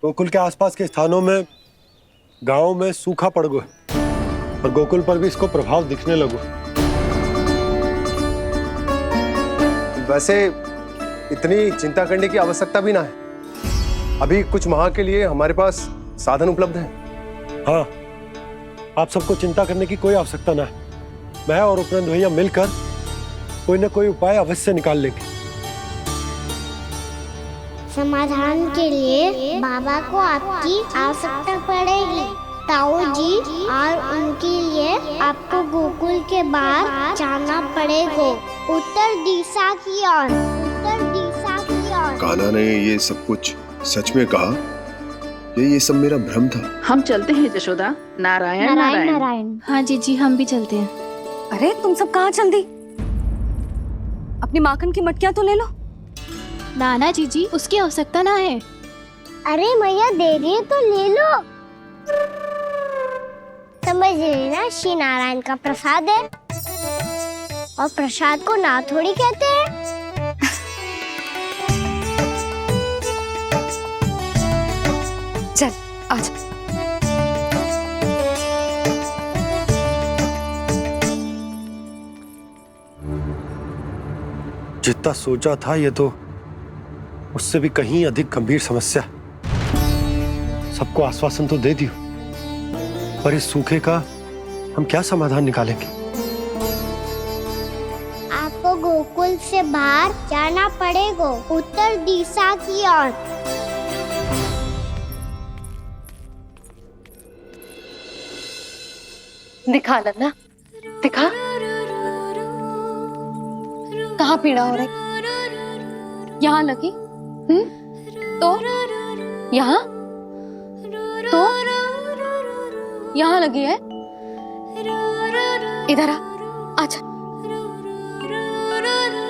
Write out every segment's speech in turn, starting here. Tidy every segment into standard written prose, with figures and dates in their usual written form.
गोकुल के आसपास के स्थानों में, गांवों में सूखा पड़ गया और गोकुल पर भी इसको प्रभाव दिखने लगो। वैसे इतनी चिंता करने की आवश्यकता भी ना है। अभी कुछ माह के लिए हमारे पास साधन उपलब्ध हैं। हाँ, आप सबको चिंता करने की कोई आवश्यकता ना है। मैं और उपनंद भैया मिलकर कोई ना कोई उपाय अवश्य निकाल लेंगे। समाधान के लिए बाबा को आपकी आवश्यकता पड़ेगी। ताऊ जी और उनके लिए आपको गोकुल के बाहर जाना पड़ेगा, उत्तर दिशा की ओर, उत्तर दिशा की ओर। कान्हा ने ये सब कुछ सच में कहा या ये सब मेरा भ्रम था? हम चलते हैं जशोदा। नारायण नारायण नारायण। हाँ जीजी, हम भी चलते हैं। अरे तुम सब कहाँ चल दी? अपनी माखन की मटकियाँ तो ले लो। नाना जीजी, उसकी आवश्यकता ना है। अरे मैया दे रही है तो ले लो। समझ लेना, श्री नारायण का प्रसाद है और प्रसाद को ना थोड़ी कहते हैं। चल आज। जितना सोचा था ये तो उससे भी कहीं अधिक गंभीर समस्या। सबको आश्वासन तो दे दियो, पर इस सूखे का हम क्या समाधान निकालेंगे? आपको गोकुल से बाहर जाना पड़ेगा, उत्तर दिशा की ओर। दिखा लन्ना, दिखा। कहाँ पीड़ा हो रही? यहाँ लगी? तो यहाँ? तो यहाँ लगी है? इधर आ, आजा।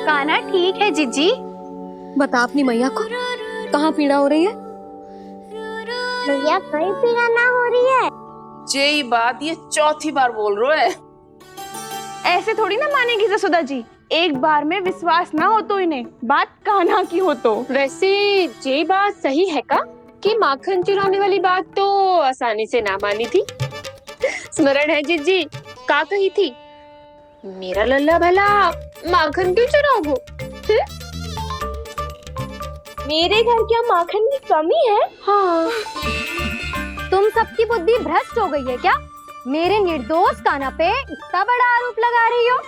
कान्हा ठीक है जीजी। बता अपनी मैया को कहाँ पीड़ा हो रही है? भैया कहीं पीड़ा ना हो रही है। यही बात ये चौथी बार बोल रहे है। ऐसे थोड़ी ना मानेगी जसोदा जी। एक बार में विश्वास ना हो तो इन्हें, बात कान्हा की हो तो। वैसे ये बात सही है का कि माखन चुराने वाली बात तो आसानी से ना मानी थी। स्मरण है जीजी का कही थी, मेरा लल्ला भला माखन क्यों चुराओगो? मेरे घर क्या माखन की कमी है? हाँ, तुम सबकी बुद्धि भ्रष्ट हो गई है क्या? मेरे निर्दोष कान्हा पे इतना बड़ा आरोप लगा रही हो?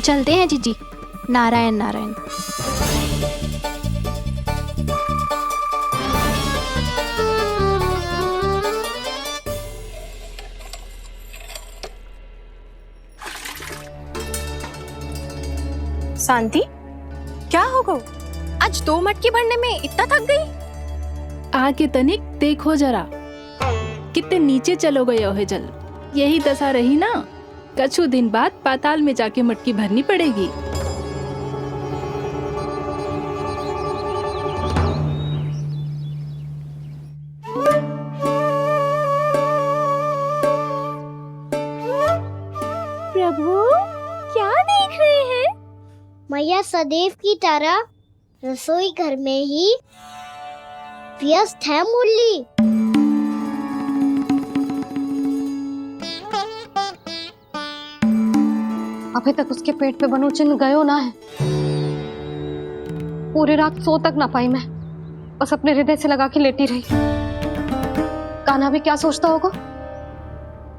चलते हैं जीजी। नारायण नारायण। शांति, क्या हो गो? आज 2 मटकी भरने में इतना थक गई? आके तनिक देखो जरा, कितने नीचे चलो गए हो जल। यही दशा रही ना, कछु दिन बाद पाताल में जाके मटकी भरनी पड़ेगी। प्रभु क्या देख रहे हैं? मैया सदैव की तरह रसोई घर में ही व्यस्त है मुरली। अभी तक उसके पेट पे बनो चिन्ह गयो ना है। पूरी रात सो तक ना पाई मैं, बस अपने हृदय से लगा के लेटी रही। कान्हा भी क्या सोचता होगा?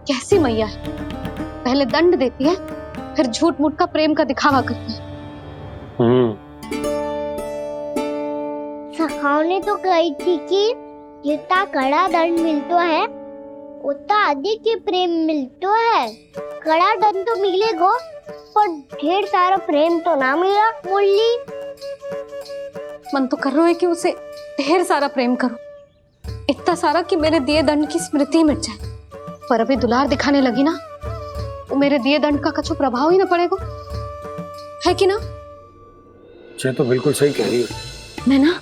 कैसी मैया है, पहले दंड देती है फिर झूठ मूठ का प्रेम का दिखावा करती है। सखाओं तो कही थी कि जितना कड़ा दंड मिलता है उतना अधिक ही प्रेम मिलता है। कड़ा दंड तो मिलेगा पर ढेर सारा प्रेम तो ना मिला मुरली। मन तो कर रहा है कि उसे ढेर सारा प्रेम करो, इतना सारा कि मेरे दिए दंड की स्मृति मिट जाए। पर अभी दुलार दिखाने लगी ना, वो मेरे दिए दंड का कछु प्रभाव ही ना पड़ेगा, है कि ना? ये तो बिल्कुल सही कह रही हो। मैं ना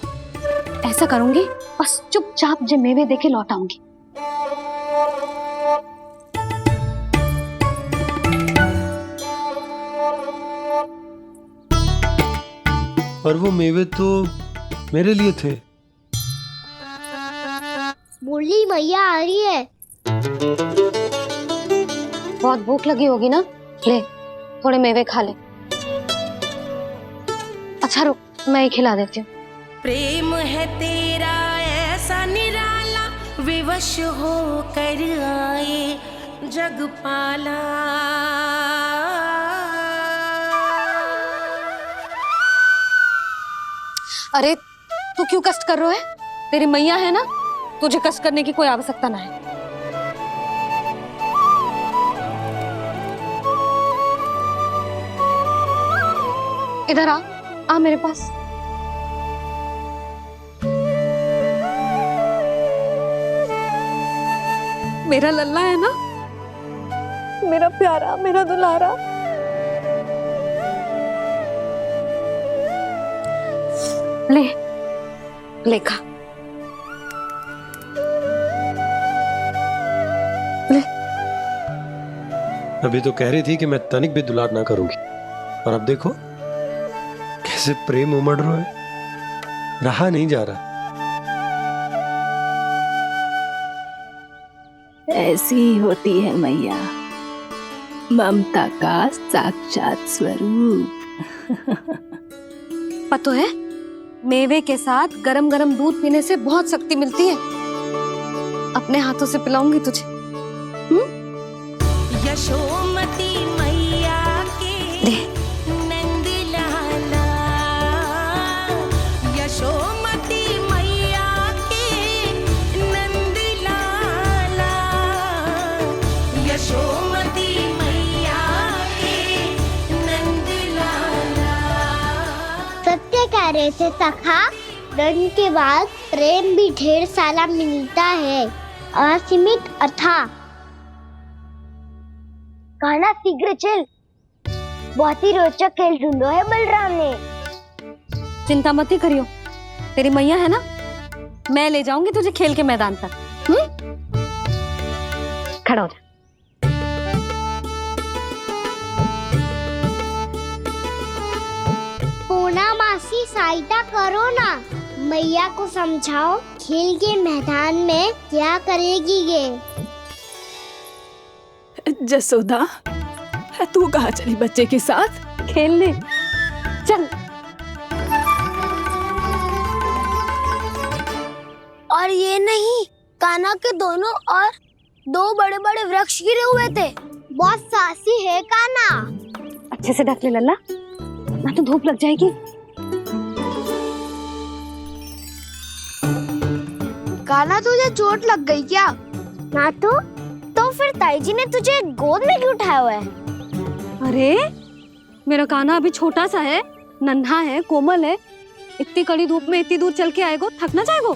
ऐसा करूंगी, बस चुपचाप जे मेवे देके लौट आऊंगी। और वो मेवे तो मेरे लिए थे। बोली मैया आ रही है। बहुत भूख लगी होगी ना, ले थोड़े मेवे खा ले। अच्छा रुक, मैं ही खिला देती हूँ। प्रेम है तेरा ऐसा निराला, विवश हो कर आए जग पाला। अरे तू क्यों कष्ट कर रहा है? तेरी मैया है ना, तुझे कष्ट करने की कोई आवश्यकता ना है। इधर आ मेरे पास। मेरा लल्ला है ना, मेरा प्यारा, मेरा दुलारा। ले ले खा, ले। अभी तो कह रही थी कि मैं तनिक भी दुलार ना करूंगी, और अब देखो कैसे प्रेम उमड़ रहा है, रहा नहीं जा रहा। ऐसी ही होती है मैया, ममता का साक्षात स्वरूप। पता है, मेवे के साथ गरम गरम दूध पीने से बहुत शक्ति मिलती है। अपने हाथों से पिलाऊंगी तुझे। यशोमती मैया के नंद लाला, यशोमती मैया के नंद लाला, यशोमती मैया के नंद लाला। सत्य कह रहे थे सखा, दंड के बाद प्रेम भी ढेर सारा मिलता है, असीमित अथाह। गाना शीघ्र चल, बहुत ही रोचक खेल ढूंढो है बलराम ने। चिंता मत ही करियो, तेरी मैया है ना, मैं ले जाऊंगी तुझे खेल के मैदान तक। खड़ा हो जा। पूना मासी सहायता करो ना, मैया को समझाओ खेल के मैदान में क्या करेगी ये। जसोदा, तू कहाँ चली बच्चे के साथ? खेलने चल। और ये नहीं, कान्हा के दोनों और दो बड़े बड़े वृक्ष गिरे हुए थे। बहुत साहसी है कान्हा। अच्छे से ढक ले लल्ला, ना तो धूप लग जाएगी। कान्हा तुझे चोट लग गई क्या? ना तो फिर ताई जी ने तुझे गोद में क्यों उठाया हुआ है? अरे मेरा कान्हा अभी छोटा सा है, नन्हा है, कोमल है। इतनी कड़ी धूप में इतनी दूर चल के आएगो, थक ना जाएगो।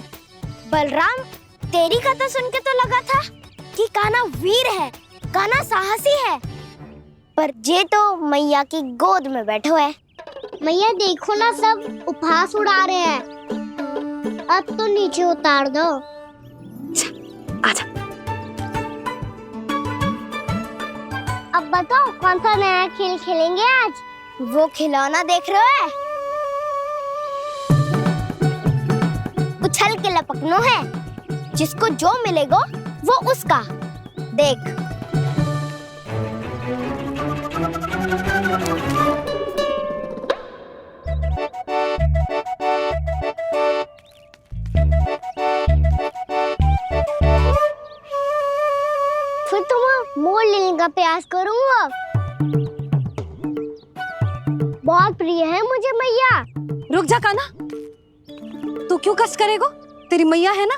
बलराम, तेरी कथा सुन के तो लगा था कि कान्हा वीर है, कान्हा साहसी है, पर ये तो मैया की गोद में बैठो है। मैया देखो ना, सब उपहास उड़ा रहे हैं। अब तो नीचे उतार दो। आजा। अब बताओ कौन सा नया खेल खेलेंगे आज? वो खिलौना देख रहे हो? उछल के लपकनो है, जिसको जो मिलेगा वो उसका। देख। फिर तुम मोड़ लेने का प्रयास करूंगा। बहुत प्रिय है मुझे मैया। रुक जा कान्हा, तू क्यों कष्ट करेगो? तेरी मैया है ना।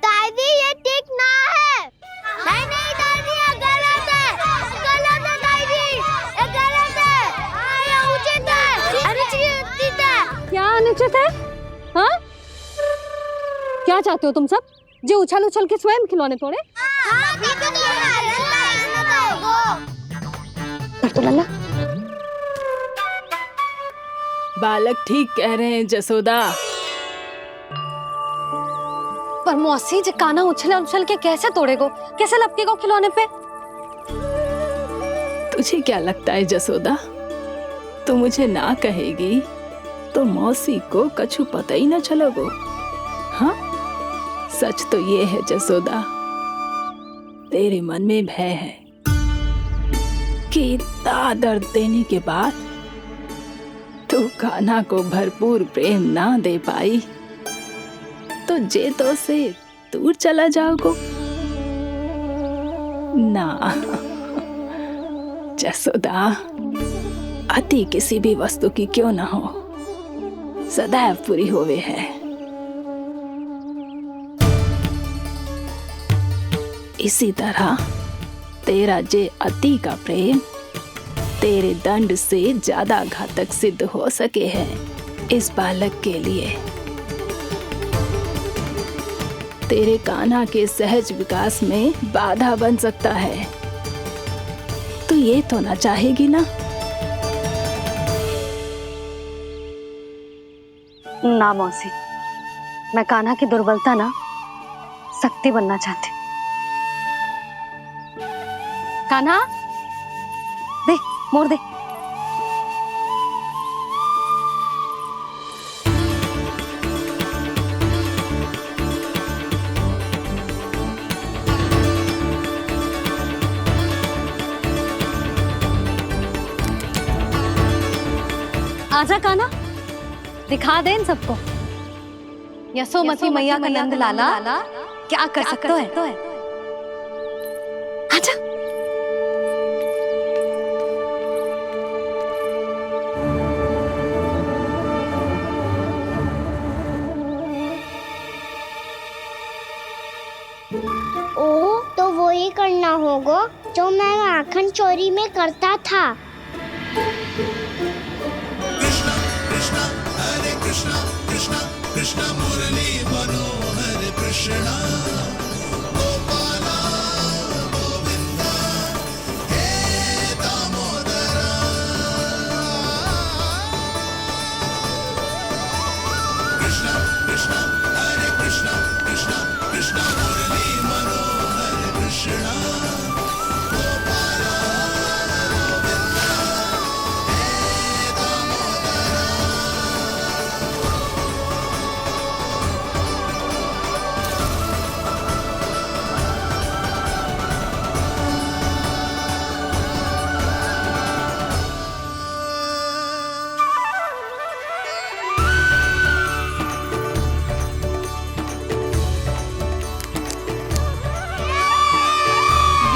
दादी ये ठीक ना है। नहीं नहीं दादी, ये गलत है। गलत है दादी, ये गलत है। ये उचित है, अनुचित है। क्या अनुचित है? हाँ? क्या चाहते हो तुम सब? जो उछल उछल के स्वयं खिलौने तोड़े? हाँ, ठीक है कर तो लल्ला। बालक ठीक कह रहे हैं जसोदा। पर मौसी जे काना उछल उछल के कैसे तोड़ेगो, कैसे लपकेगो खिलौने पे? तुझे क्या लगता है जसोदा, तू मुझे ना कहेगी तो मौसी को कछु पता ही न चलोगो। हाँ, सच तो ये है जसोदा, तेरे मन में भय है कि इतना दर्द देने के बाद तू कान्हा को भरपूर प्रेम ना दे पाई तो जे तो से दूर चला जाओगो ना। जसोदा, अति किसी भी वस्तु की क्यों ना हो, सदैव पूरी होवे है। इसी तरह तेरा जे अति का प्रेम तेरे दंड से ज्यादा घातक सिद्ध हो सके है इस बालक के लिए। तेरे कान्हा के सहज विकास में बाधा बन सकता है। तू ये तो ना चाहेगी ना? ना मौसी, मैं कान्हा की दुर्बलता ना शक्ति बनना चाहती। कान्हा, दे मोड़ दे। आजा कान्हा, दिखा दे इन सबको यशोमती मैया का नंद लाला क्या कर सकता है। आजा। ओ, तो वो ही करना होगा जो मैं माखन चोरी में करता था।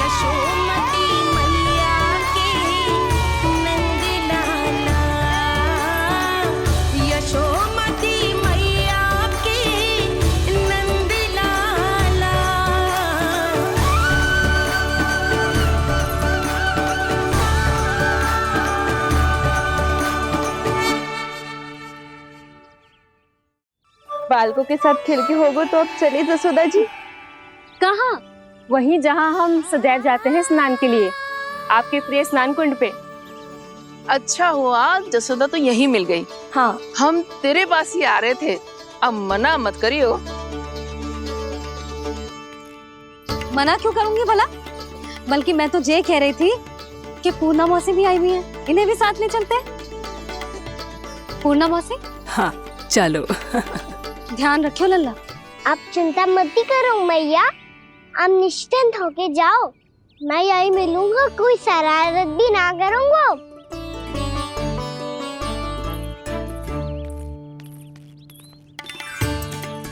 यशोमती मैया के नंद लाला, यशोमती मैया के नंद लाला। बालकों के साथ खेल के होगो तो अब चलिए जसोदा जी। कहाँ? वहीं जहाँ हम सदैव जाते हैं स्नान के लिए, आपके प्रिय स्नान कुंड पे। अच्छा हुआ जसोदा तो यही मिल गई। हाँ, हम तेरे पास ही आ रहे थे, अब मना मत करियो। मना क्यों करूंगी भला? बल्कि मैं तो ये कह रही थी कि पूर्णा मौसी भी आई हुई है, इन्हें भी साथ ले चलते हैं। पूर्णा मौसी, हाँ चलो। ध्यान रखियो लल्ला। आप चिंता मत करो मैया, आप निश्चिंत होके जाओ, मैं यही मिलूंगा, कोई शरारत भी ना करूंगा।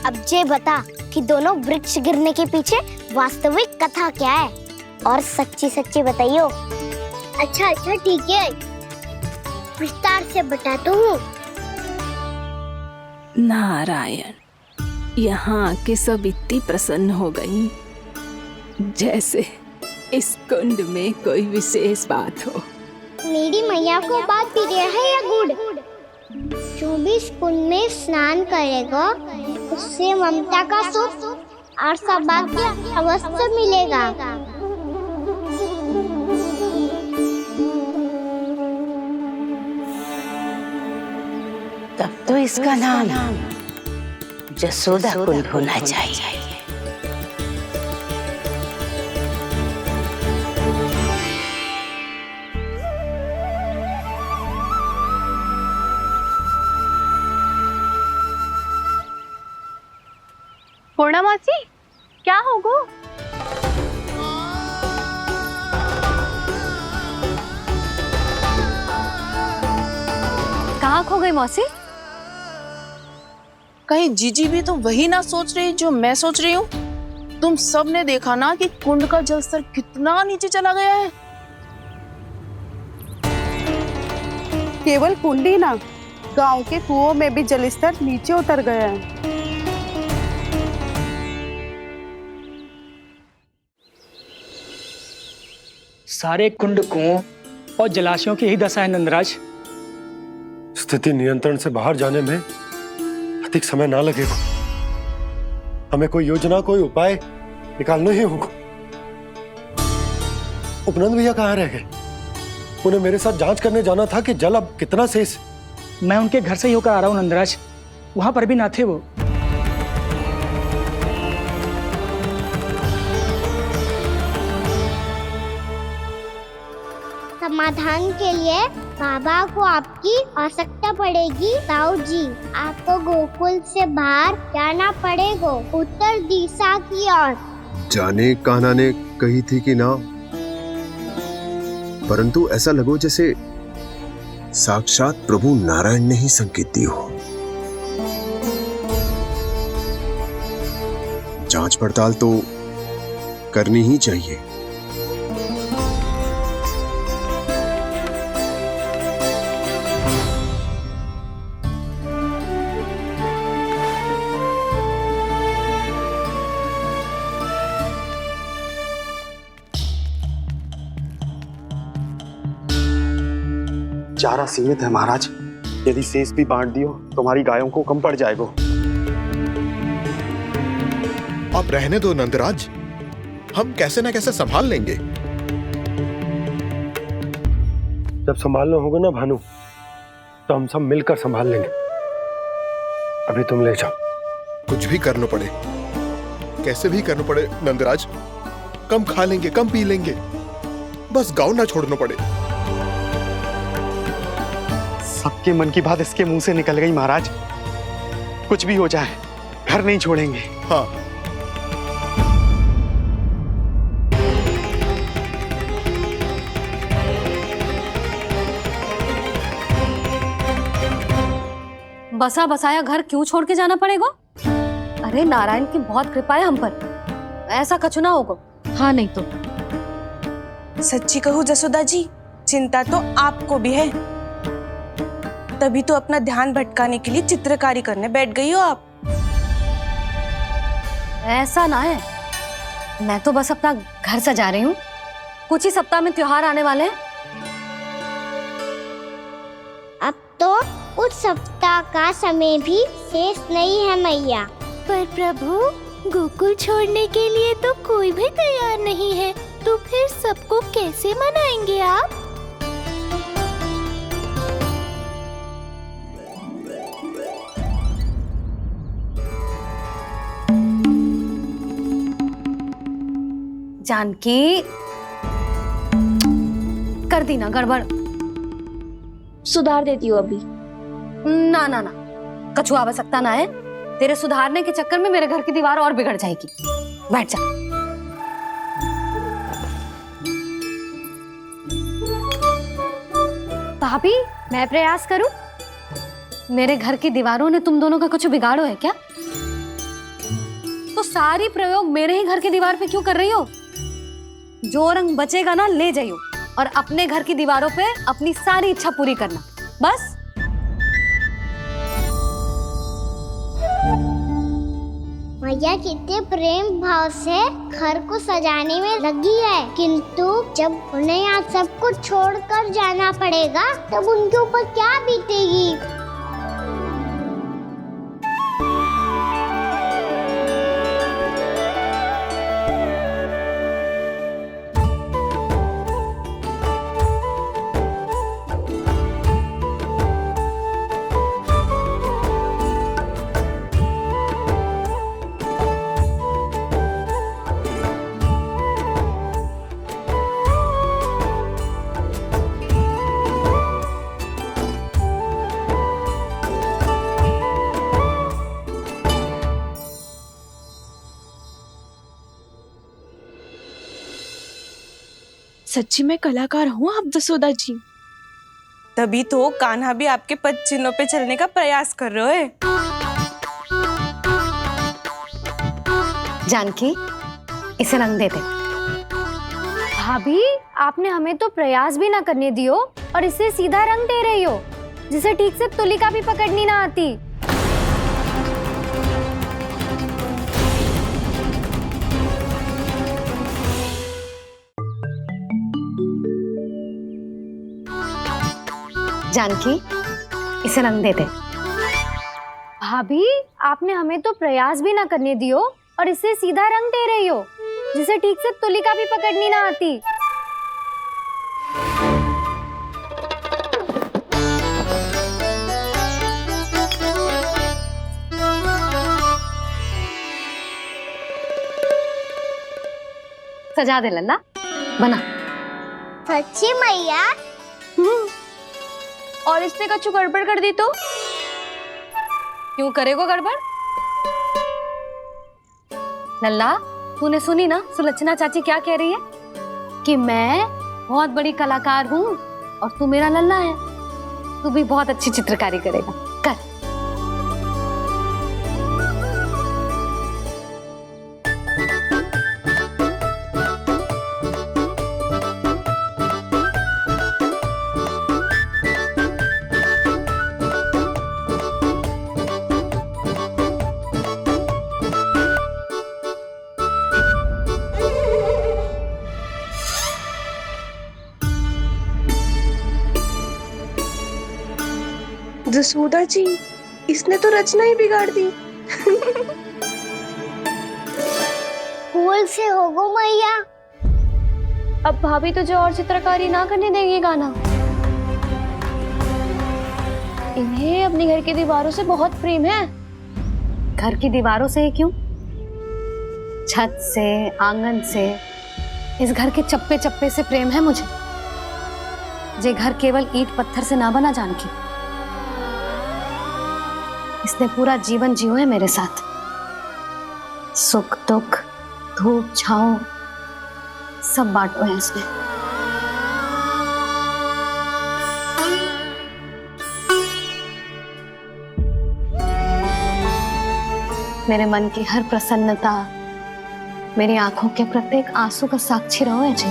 अब ये बता कि दोनों वृक्ष गिरने के पीछे वास्तविक कथा क्या है, और सच्ची सच्ची बताइयो। अच्छा अच्छा ठीक है, विस्तार से बताता हूँ। नारायण, यहाँ के सब इतनी प्रसन्न हो गई जैसे इस कुंड में कोई विशेष बात हो। मेरी मैया को बात प्रिय है या गुड़? जो भी इस कुंड में स्नान करेगा उससे ममता का सुख और सौभाग्य अवश्य मिलेगा। तब तो इसका नाम जसोदा कुंड होना चाहिए। पूर्णा मौसी, क्या होगो? कहाँ खो गई मौसी? कहीं जीजी भी तो वही ना सोच रही जो मैं सोच रही हूँ? तुम सब ने देखा ना कि कुंड का जलस्तर कितना नीचे चला गया है। केवल कुंड ही ना, गांव के कुओं में भी जलस्तर नीचे उतर गया है। सारे कुंड कुओं और जलाशयों की ही दशा है नंदराज। स्थिति नियंत्रण से बाहर जाने में अधिक समय ना लगेगा। हमें कोई योजना, कोई उपाय निकालना ही होगा। उपनंद भैया कहाँ रह गए? उन्हें मेरे साथ जांच करने जाना था कि जल अब कितना शेष। मैं उनके घर से ही होकर आ रहा हूँ नंदराज, वहां पर भी ना थे वो। समाधान के लिए बाबा को आपकी आवश्यकता पड़ेगी। ताऊ जी, आपको गोकुल से बाहर जाना पड़ेगा, उत्तर दिशा की ओर। जाने कान्हा ने कही थी कि ना, परंतु ऐसा लगो जैसे साक्षात प्रभु नारायण ने ही संकेत दी हो। जांच पड़ताल तो करनी ही चाहिए। चारा सीमित है महाराज, यदि शेष भी बांट दियो तो हमारी गायों को कम पड़ जाएगा। आप रहने दो नंदराज, हम कैसे ना कैसे संभाल लेंगे। जब संभालना होगा ना भानु, तो हम सब मिलकर संभाल लेंगे। अभी तुम ले जाओ। कुछ भी करना पड़े, कैसे भी करना पड़े नंदराज, कम खा लेंगे, कम पी लेंगे, बस गाँव ना छोड़ना पड़े। सबके मन की बात इसके मुंह से निकल गई महाराज। कुछ भी हो जाए, घर नहीं छोड़ेंगे। हाँ, बसा बसाया घर क्यों छोड़ के जाना पड़ेगा? अरे नारायण की बहुत कृपा है हम पर, ऐसा कछु ना होगा। हाँ नहीं तो सच्ची कहूँ जसोदा जी, चिंता तो आपको भी है। तभी तो अपना ध्यान भटकाने के लिए चित्रकारी करने बैठ गई हो आप। ऐसा ना है, मैं तो बस अपना घर सजा रही हूँ। कुछ ही सप्ताह में त्योहार आने वाले हैं। अब तो कुछ सप्ताह का समय भी शेष नहीं है मैया। पर प्रभु, गोकुल छोड़ने के लिए तो कोई भी तैयार नहीं है, तो फिर सबको कैसे मनाएंगे आप? जानकी, कर दी ना गड़बड़। सुधार देती हूँ अभी। ना ना ना, कछु आवश्यकता ना है। तेरे सुधारने के चक्कर में मेरे घर की दीवार और बिगड़ जाएगी। बैठ जा। भाभी, मैं प्रयास करूं? मेरे घर की दीवारों ने तुम दोनों का कुछ बिगाड़ो है क्या? तो सारी प्रयोग मेरे ही घर की दीवार पे क्यों कर रही हो? जो रंग बचेगा ना ले जाइयो, और अपने घर की दीवारों पे अपनी सारी इच्छा पूरी करना, बस। मैया कितने प्रेम भाव से घर को सजाने में लगी है, किंतु जब उन्हें यहाँ सब कुछ छोड़कर जाना पड़ेगा तब उनके ऊपर क्या बीतेगी। सच्ची में कलाकार हूँ आप जसोदा जी। तभी तो कान्हा भी आपके पद चिन्हों पे चलने का प्रयास कर रहे है। जानकी, इसे रंग दे दे। भाभी, आपने हमें तो प्रयास भी ना करने दियो और इसे सीधा रंग दे रही हो, जिसे ठीक से तुलिका भी पकड़नी ना आती। जानकी, इसे रंग दे दे। भाभी, आपने हमें तो प्रयास भी ना करने दियो और इसे सीधा रंग दे रही हो, जिसे ठीक से तुलिका भी पकड़नी ना आती। सजा दे लल्ला, बना। सच्ची मैया? और इसने कछु गड़बड़ कर दी तो? क्यों करेगो गड़बड़? लल्ला, तूने सुनी ना सुलक्षणा चाची क्या कह रही है? कि मैं बहुत बड़ी कलाकार हूँ और तू मेरा लल्ला है। तू भी बहुत अच्छी चित्रकारी करेगा, कर। जसोदा जी, इसने तो रचना ही बिगाड़ दी। फूल से होगो मैया। अब भाभी तुझे और चित्रकारी ना करने देगी गाना। इन्हें अपने घर की दीवारों से बहुत प्रेम है। घर की दीवारों से ही क्यों? छत से, आंगन से, इस घर के चप्पे चप्पे से प्रेम है मुझे। ये घर केवल ईंट पत्थर से ना बना जानकी। इसने पूरा जीवन जियो है मेरे साथ। सुख दुख, धूप छांव सब बांटो है इसने। मेरे मन की हर प्रसन्नता, मेरी आंखों के प्रत्येक आंसू का साक्षी रहो है जी।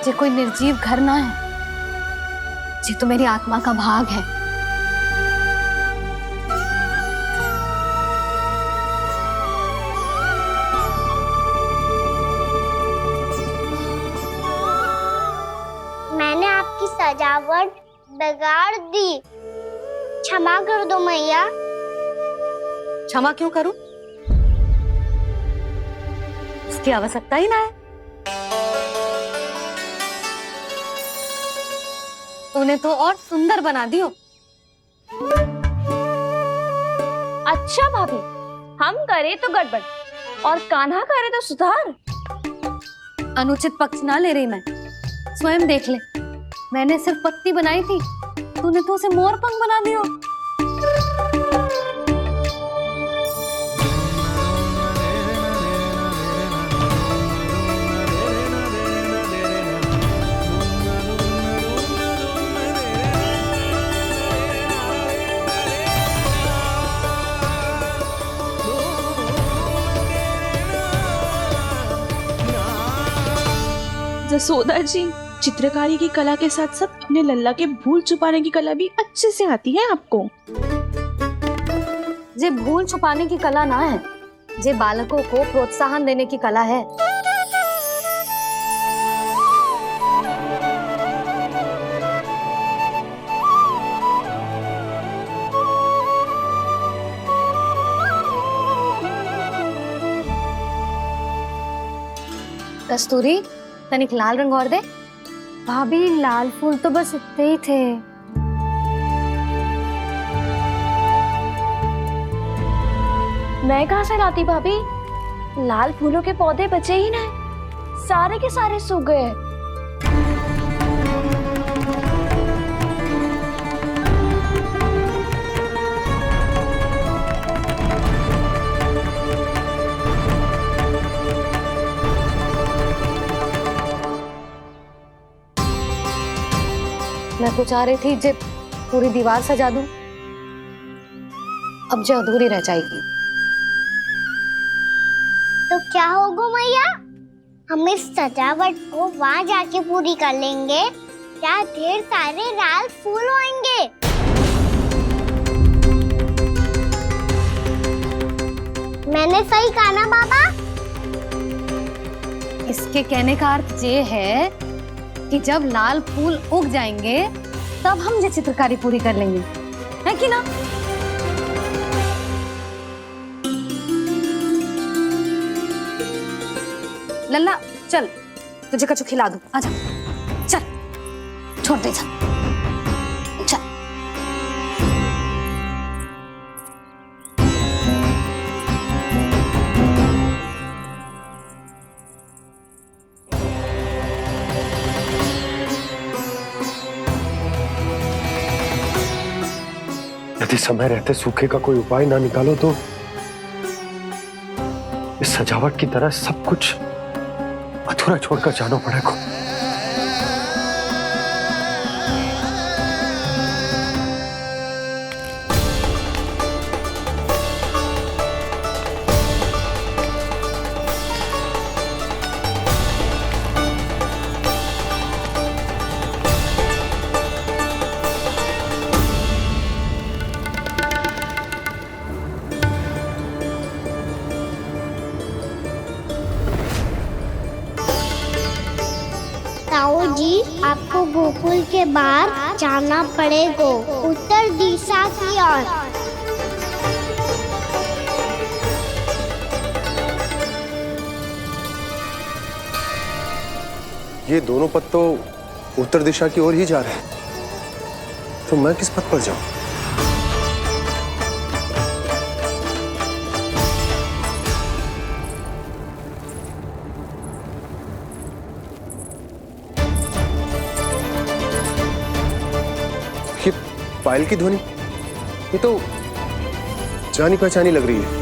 ये कोई निर्जीव घर ना है, ये तो मेरी आत्मा का भाग है। मैंने आपकी सजावट बिगाड़ दी, क्षमा कर दो मैया। क्षमा क्यों करूं? उसकी आवश्यकता ही ना है। तूने तो और सुंदर बना दियो। अच्छा भाभी, हम करे तो गड़बड़ और कान्हा करे तो सुधार। अनुचित पक्ष ना ले रही मैं, स्वयं देख ले। मैंने सिर्फ पत्ती बनाई थी, तूने तो उसे मोर पंख बना दियो। जसोदा जी, चित्रकारी की कला के साथ साथ अपने लल्ला के भूल छुपाने की कला भी अच्छे से आती है आपको। ये भूल छुपाने की कला ना है, ये बालकों को प्रोत्साहन देने की कला है। कस्तूरी, तनिक लाल रंग और दे। भाभी, लाल फूल तो बस इतने ही थे। मैं कहाँ से लाती भाभी? लाल फूलों के पौधे बचे ही ना, सारे के सारे सूख गए। मैं तो चाह रही थी जे पूरी दीवार सजा दूं, अब जो अधूरी रह जाएगी। तो क्या होगा मैया, हम इस सजावट को वहाँ जाके पूरी कर लेंगे, क्या ढेर सारे लाल फूल होंगे। मैंने सही कहा ना बाबा? इसके कहने का अर्थ ये है कि जब लाल फूल उग जाएंगे तब हम ये चित्रकारी पूरी कर लेंगे, है कि ना? लल्ला चल, तुझे कछु खिला दूं, आजा चल, छोड़ दे चल। यदि समय रहते सूखे का कोई उपाय ना निकालो तो इस सजावट की तरह सब कुछ अधूरा छोड़कर जाना पड़ेगा। ताऊ जी, आपको गोकुल के बाहर जाना पड़ेगा, उत्तर दिशा की ओर। ये दोनों पथ तो उत्तर दिशा की ओर ही जा रहे हैं, तो मैं किस पथ पर जाऊं? ये पायल की ध्वनि, ये तो जानी पहचानी लग रही है।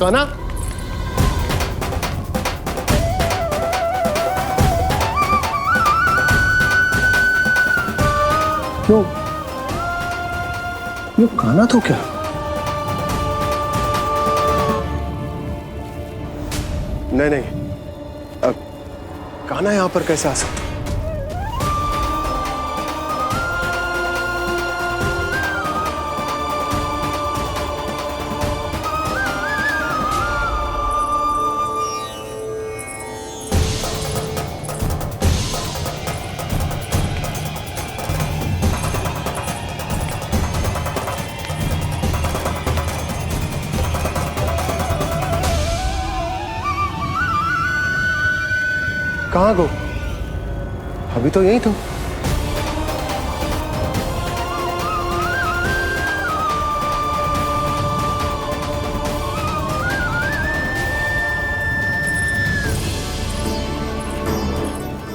कान्हा, ये कान्हा तो क्या? नहीं, कान्हा यहां पर कैसे आ सकता? कहाँ गो? अभी तो यही तो।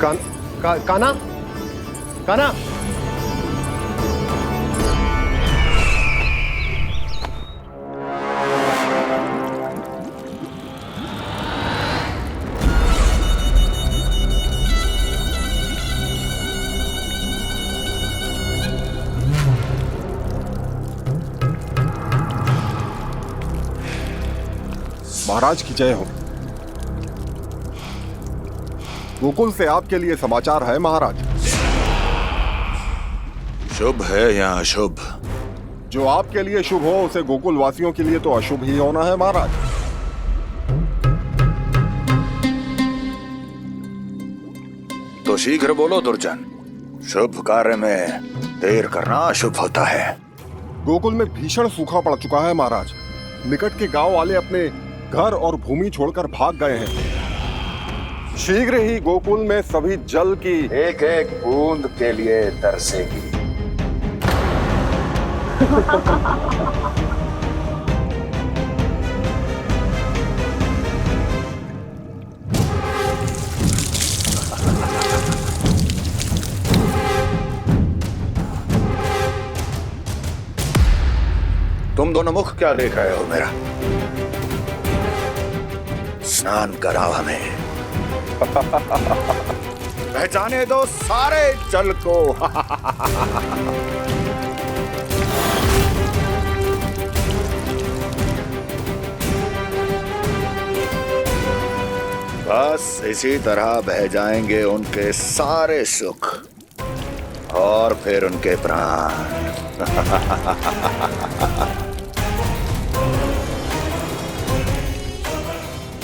कान्हा, कान्हा, महाराज की जय हो। गोकुल से आपके लिए समाचार है महाराज। शुभ है या अशुभ? जो आपके लिए शुभ हो उसे गोकुल वासियों के लिए तो अशुभ ही होना है महाराज। तो शीघ्र बोलो दुर्जन, शुभ कार्य में देर करना अशुभ होता है। गोकुल में भीषण सूखा पड़ चुका है महाराज। निकट के गांव वाले अपने घर और भूमि छोड़कर भाग गए हैं। शीघ्र ही गोकुल में सभी जल की एक एक बूंद के लिए तरसेगी। तुम दोनों मुख क्या देख रहे हो मेरा? स्नान कराओ हमें। बह जाने दो सारे जल को। बस इसी तरह बह जाएंगे उनके सारे सुख और फिर उनके प्राण।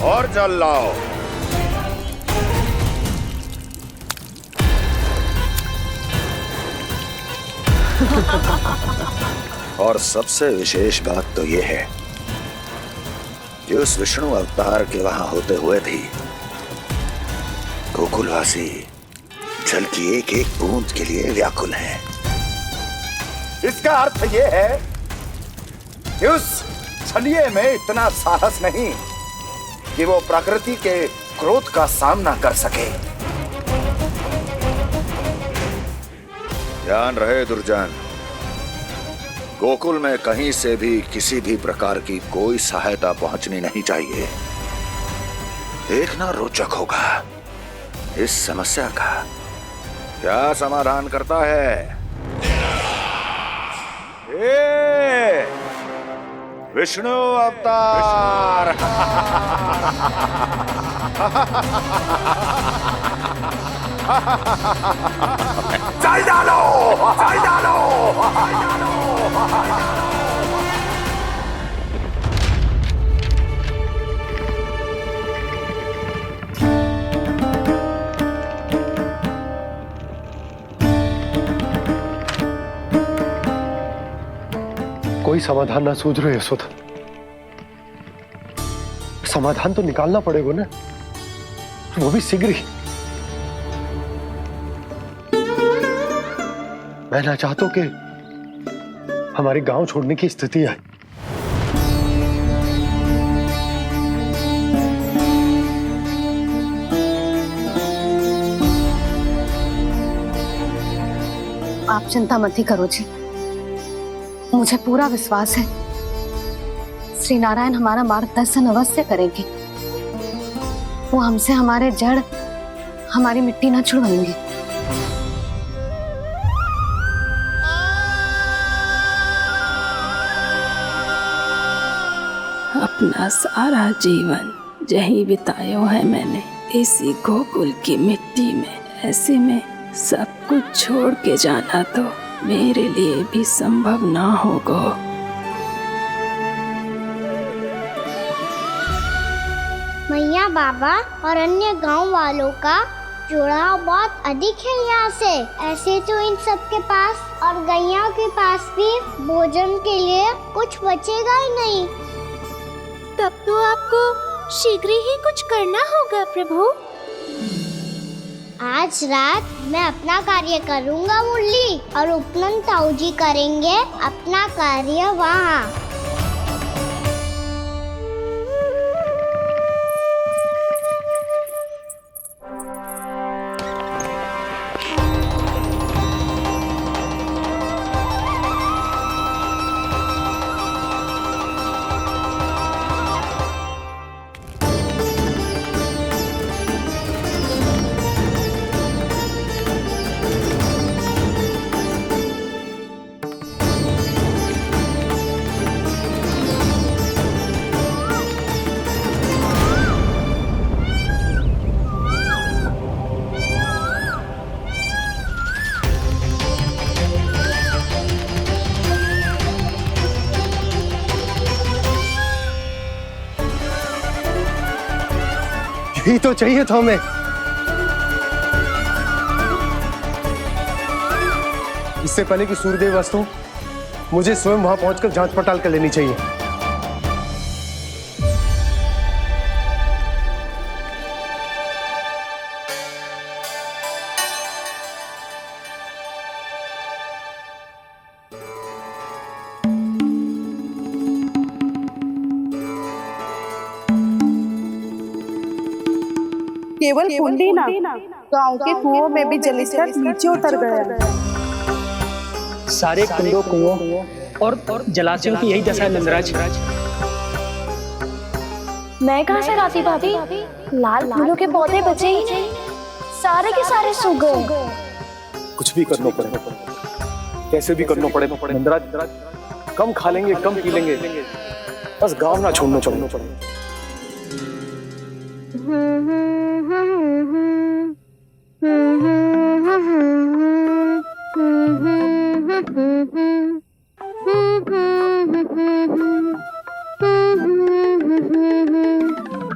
और जल लाओ। और सबसे विशेष बात तो यह है कि उस विष्णु अवतार के वहां होते हुए भी गोकुलवासी जल की एक एक बूंद के लिए व्याकुल हैं। इसका अर्थ यह है कि उस छलिए में इतना साहस नहीं कि वो प्रकृति के क्रोध का सामना कर सके। ध्यान रहे दुर्जन, गोकुल में कहीं से भी किसी भी प्रकार की कोई सहायता पहुंचनी नहीं चाहिए। देखना रोचक होगा इस समस्या का क्या समाधान करता है। ए, विष्णु अवतार। चल डालो, चल डालो। कोई समाधान ना सूझ रहे यशोदा। समाधान तो निकालना पड़ेगा ना, वो भी शीघ्र ही। मैं ना चाहता हूं कि हमारे गांव छोड़ने की स्थिति आए। आप चिंता मत ही करो जी, मुझे पूरा विश्वास है श्री नारायण हमारा मार्गदर्शन अवश्य करेंगे। वो हमसे हमारे जड़, हमारी मिट्टी न छुड़वाएंगे। अपना सारा जीवन यही बिताया है मैंने, इसी गोकुल की मिट्टी में। ऐसे में सब कुछ छोड़ के जाना तो मेरे लिए भी संभव ना होगा। मैया, बाबा और अन्य गांव वालों का जुड़ाव बहुत अधिक है यहाँ से। ऐसे तो इन सब के पास और गैया के पास भी भोजन के लिए कुछ बचेगा ही नहीं। तब तो आपको शीघ्र ही कुछ करना होगा प्रभु। आज रात मैं अपना कार्य करूँगा मुरली, और उपनंद ताऊ जी करेंगे अपना कार्य वहाँ। यही तो चाहिए था हमें। इससे पहले कि सूर्यदेव अस्त हो, मुझे स्वयं वहां पहुंचकर जांच पड़ताल कर लेनी चाहिए। केवल कुंडी ना, गांव के कुओं में भी जलस्तर नीचे उतर गया। सारे कुंडों, कुओं और जलाशयों की यही दशा है नंदराज। मैं कहाँ से लाती भाभी? लाल फूलों के पौधे बचे ही नहीं। सारे के सारे सो गए। कुछ भी करना पड़ेगा, कैसे भी करना पड़ेगा नंदराज। कम खा लेंगे, कम पी लेंगे, बस गाँव ना छोड़ना पड़ेगा।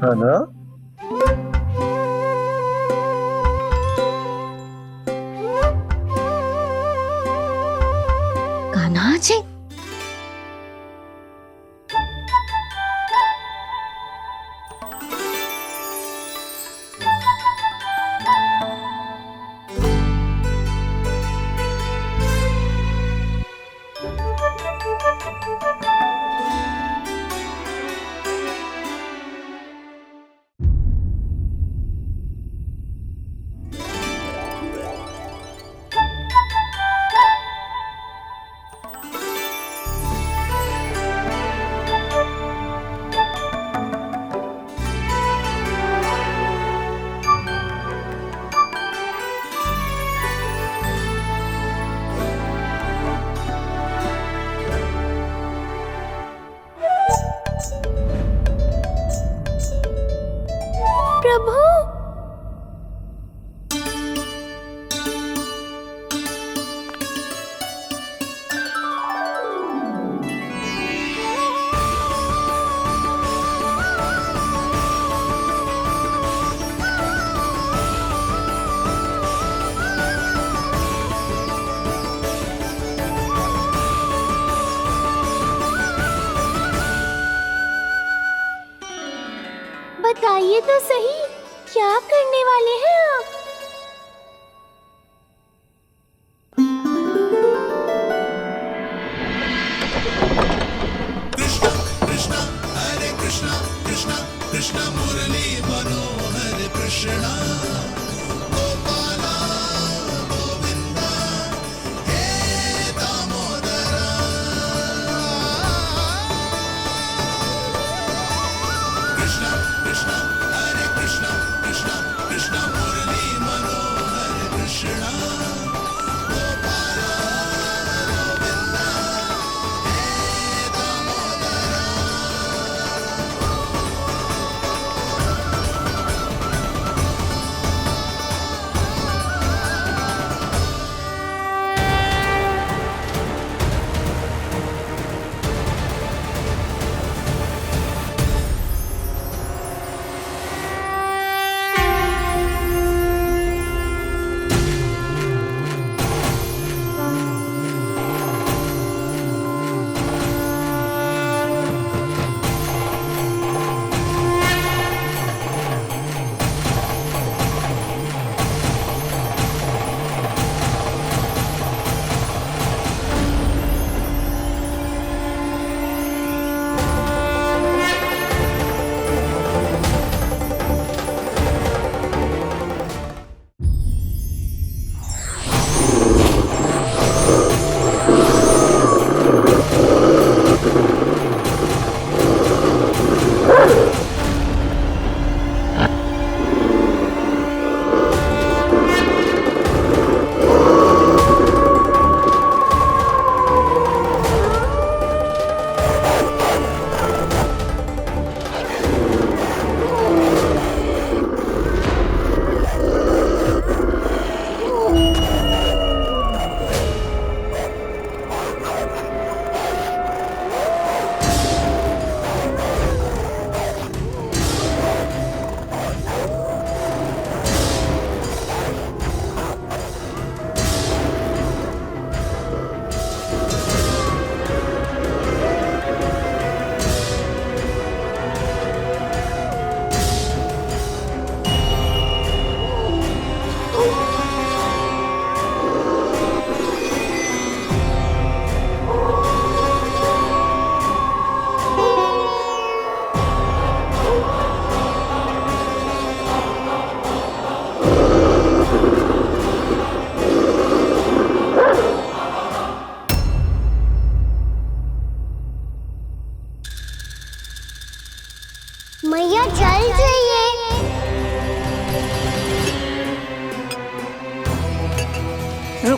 है ना? कान्हा जी, प्रभु, बताइए तो सही, क्या करने वाले हैं आप?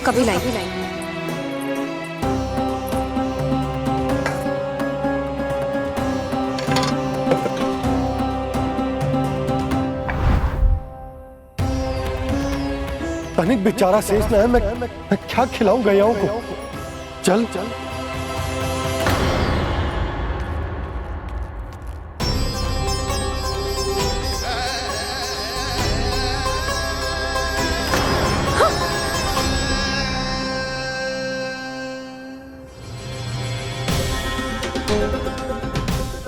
कभी लाई। तनिक बेचारा शेष न है, मैं क्या खिलाऊं गयाओं को। चल चल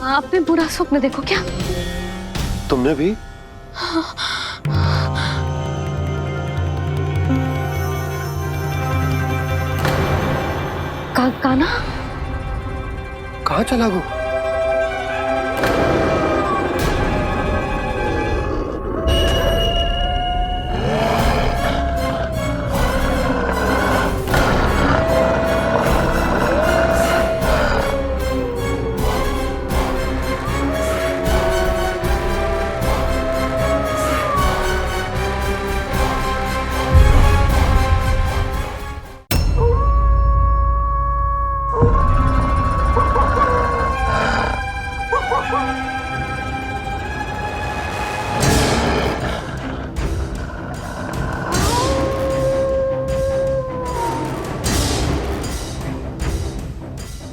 आपने बुरा स्वप्न देखो क्या? तुमने भी? कान्हा कहाँ चला गो?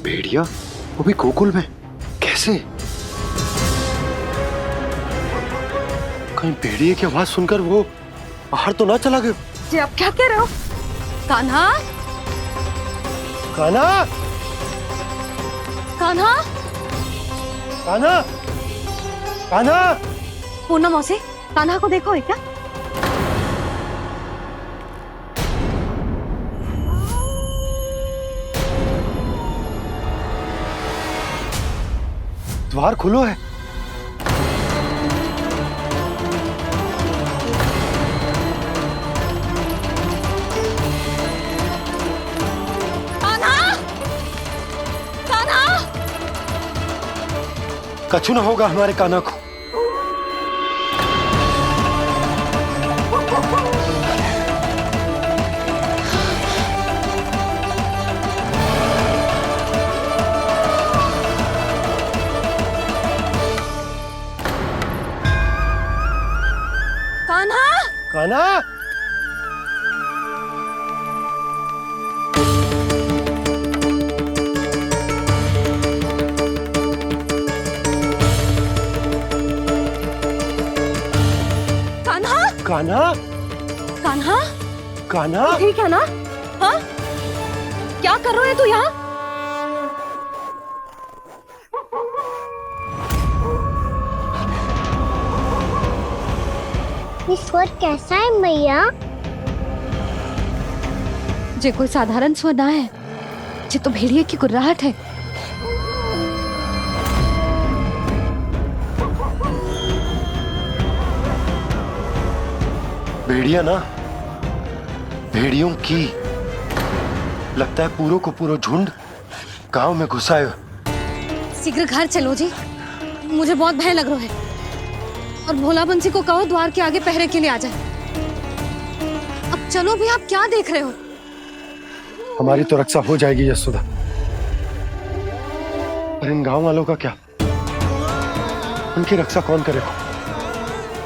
भेड़िया वो भी गोकुल में कैसे? कहीं भेड़िए की आवाज सुनकर वो बाहर तो ना चला गया? जी आप क्या कह रहे हो? कान्हा कान्हा कान्हा कान्हा कान्हा पूनम मौसी, कान्हा को देखो है क्या? द्वार खुलो है। कान्हा कान्हा कछु ना होगा हमारे कान्हा को। कान्हा कान्हा कान्हा कान्हा कान्हा ठीक है ना? हाँ क्या कर रहे हो तू यहाँ? ये स्वर कैसा है मैया? जे कोई साधारण स्वर ना है, जे तो भेड़िए की गुर्राहट है। भेड़िया ना, भेड़ियों की लगता है पूरो को पूरो झुंड गांव में घुसा है। शीघ्र घर चलो जी, मुझे बहुत भय लग रहा है। और भोला बंसी को कहो द्वार के आगे पहरे के लिए आ जाए। अब चलो भी, आप क्या देख रहे हो? हमारी तो रक्षा हो जाएगी यशोदा, पर इन गांव वालों का क्या? उनकी रक्षा कौन करेगा?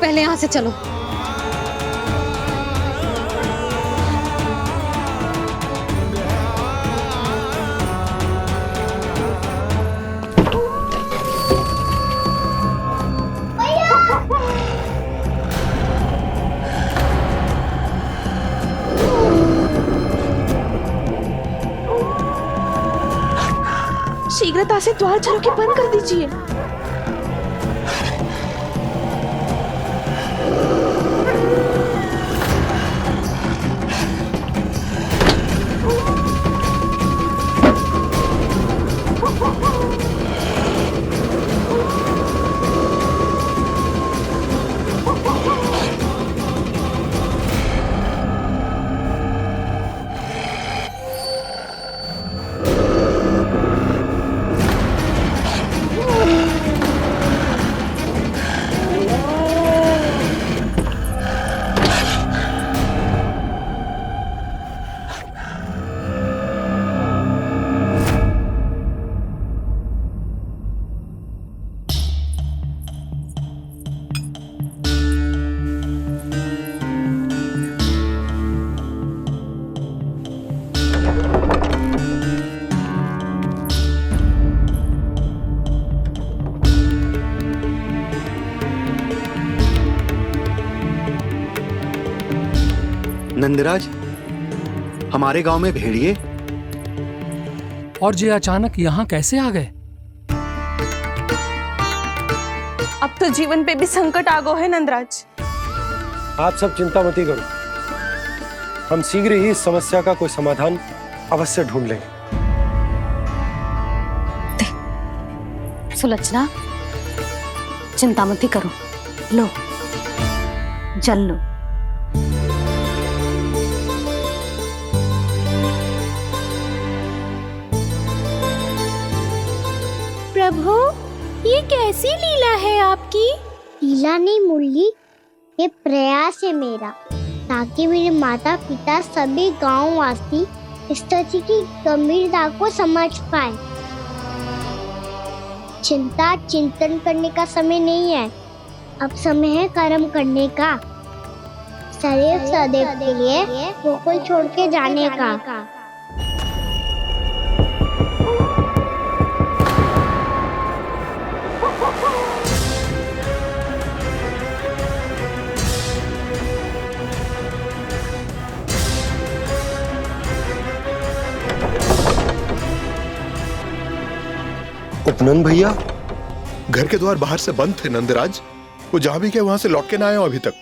पहले यहाँ से चलो। शीघ्रता से द्वार चारों के बंद कर दीजिए। नंदराज, हमारे गांव में भेड़िए और ये अचानक यहाँ कैसे आ गए? अब तो जीवन पे भी संकट आ गो है नंदराज। आप सब चिंता मत करो, हम शीघ्र ही इस समस्या का कोई समाधान अवश्य ढूंढ लेंगे। सुलक्षणा, चिंता मत करो, लो जल लो। प्रभु, ये कैसी लीला है आपकी? लीला नहीं मुरली, ये प्रयास है मेरा, ताकि मेरे माता पिता सभी गांव वासी इस स्थिति की गंभीरता को समझ पाए। चिंता चिंतन करने का समय नहीं है, अब समय है कर्म करने का, सदैव सदैव के लिए गोकुल छोड़ के जाने का। उपनंद भैया, घर के द्वार बाहर से बंद थे नंदराज, वो जहां भी गए वहां से लौट के ना आए हो अभी तक।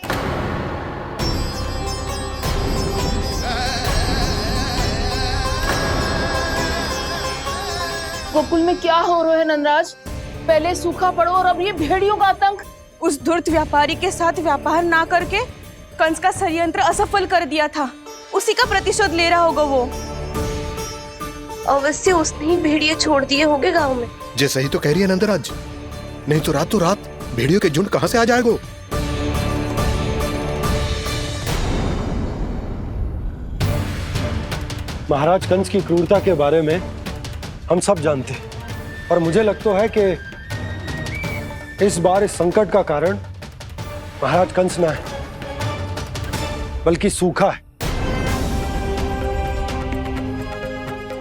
गोकुल में क्या हो रहा है नंदराज? पहले सूखा पड़ो और अब ये भेड़ियों का आतंक। उस धूर्त व्यापारी के साथ व्यापार ना करके कंस का षड्यंत्र असफल कर दिया था, उसी का प्रतिशोध ले रहा होगा वो। अवश्य उसने ही भेड़िए छोड़ दिए होंगे गांव में। जैसा ही तो कह रही है नंदराज, नहीं तो रात भेड़ियों के झुंड कहां से आ जाएगा? महाराज कंस की क्रूरता के बारे में हम सब जानते हैं, और मुझे लगता है कि इस बार इस संकट का कारण महाराज कंस ना है, बल्कि सूखा है।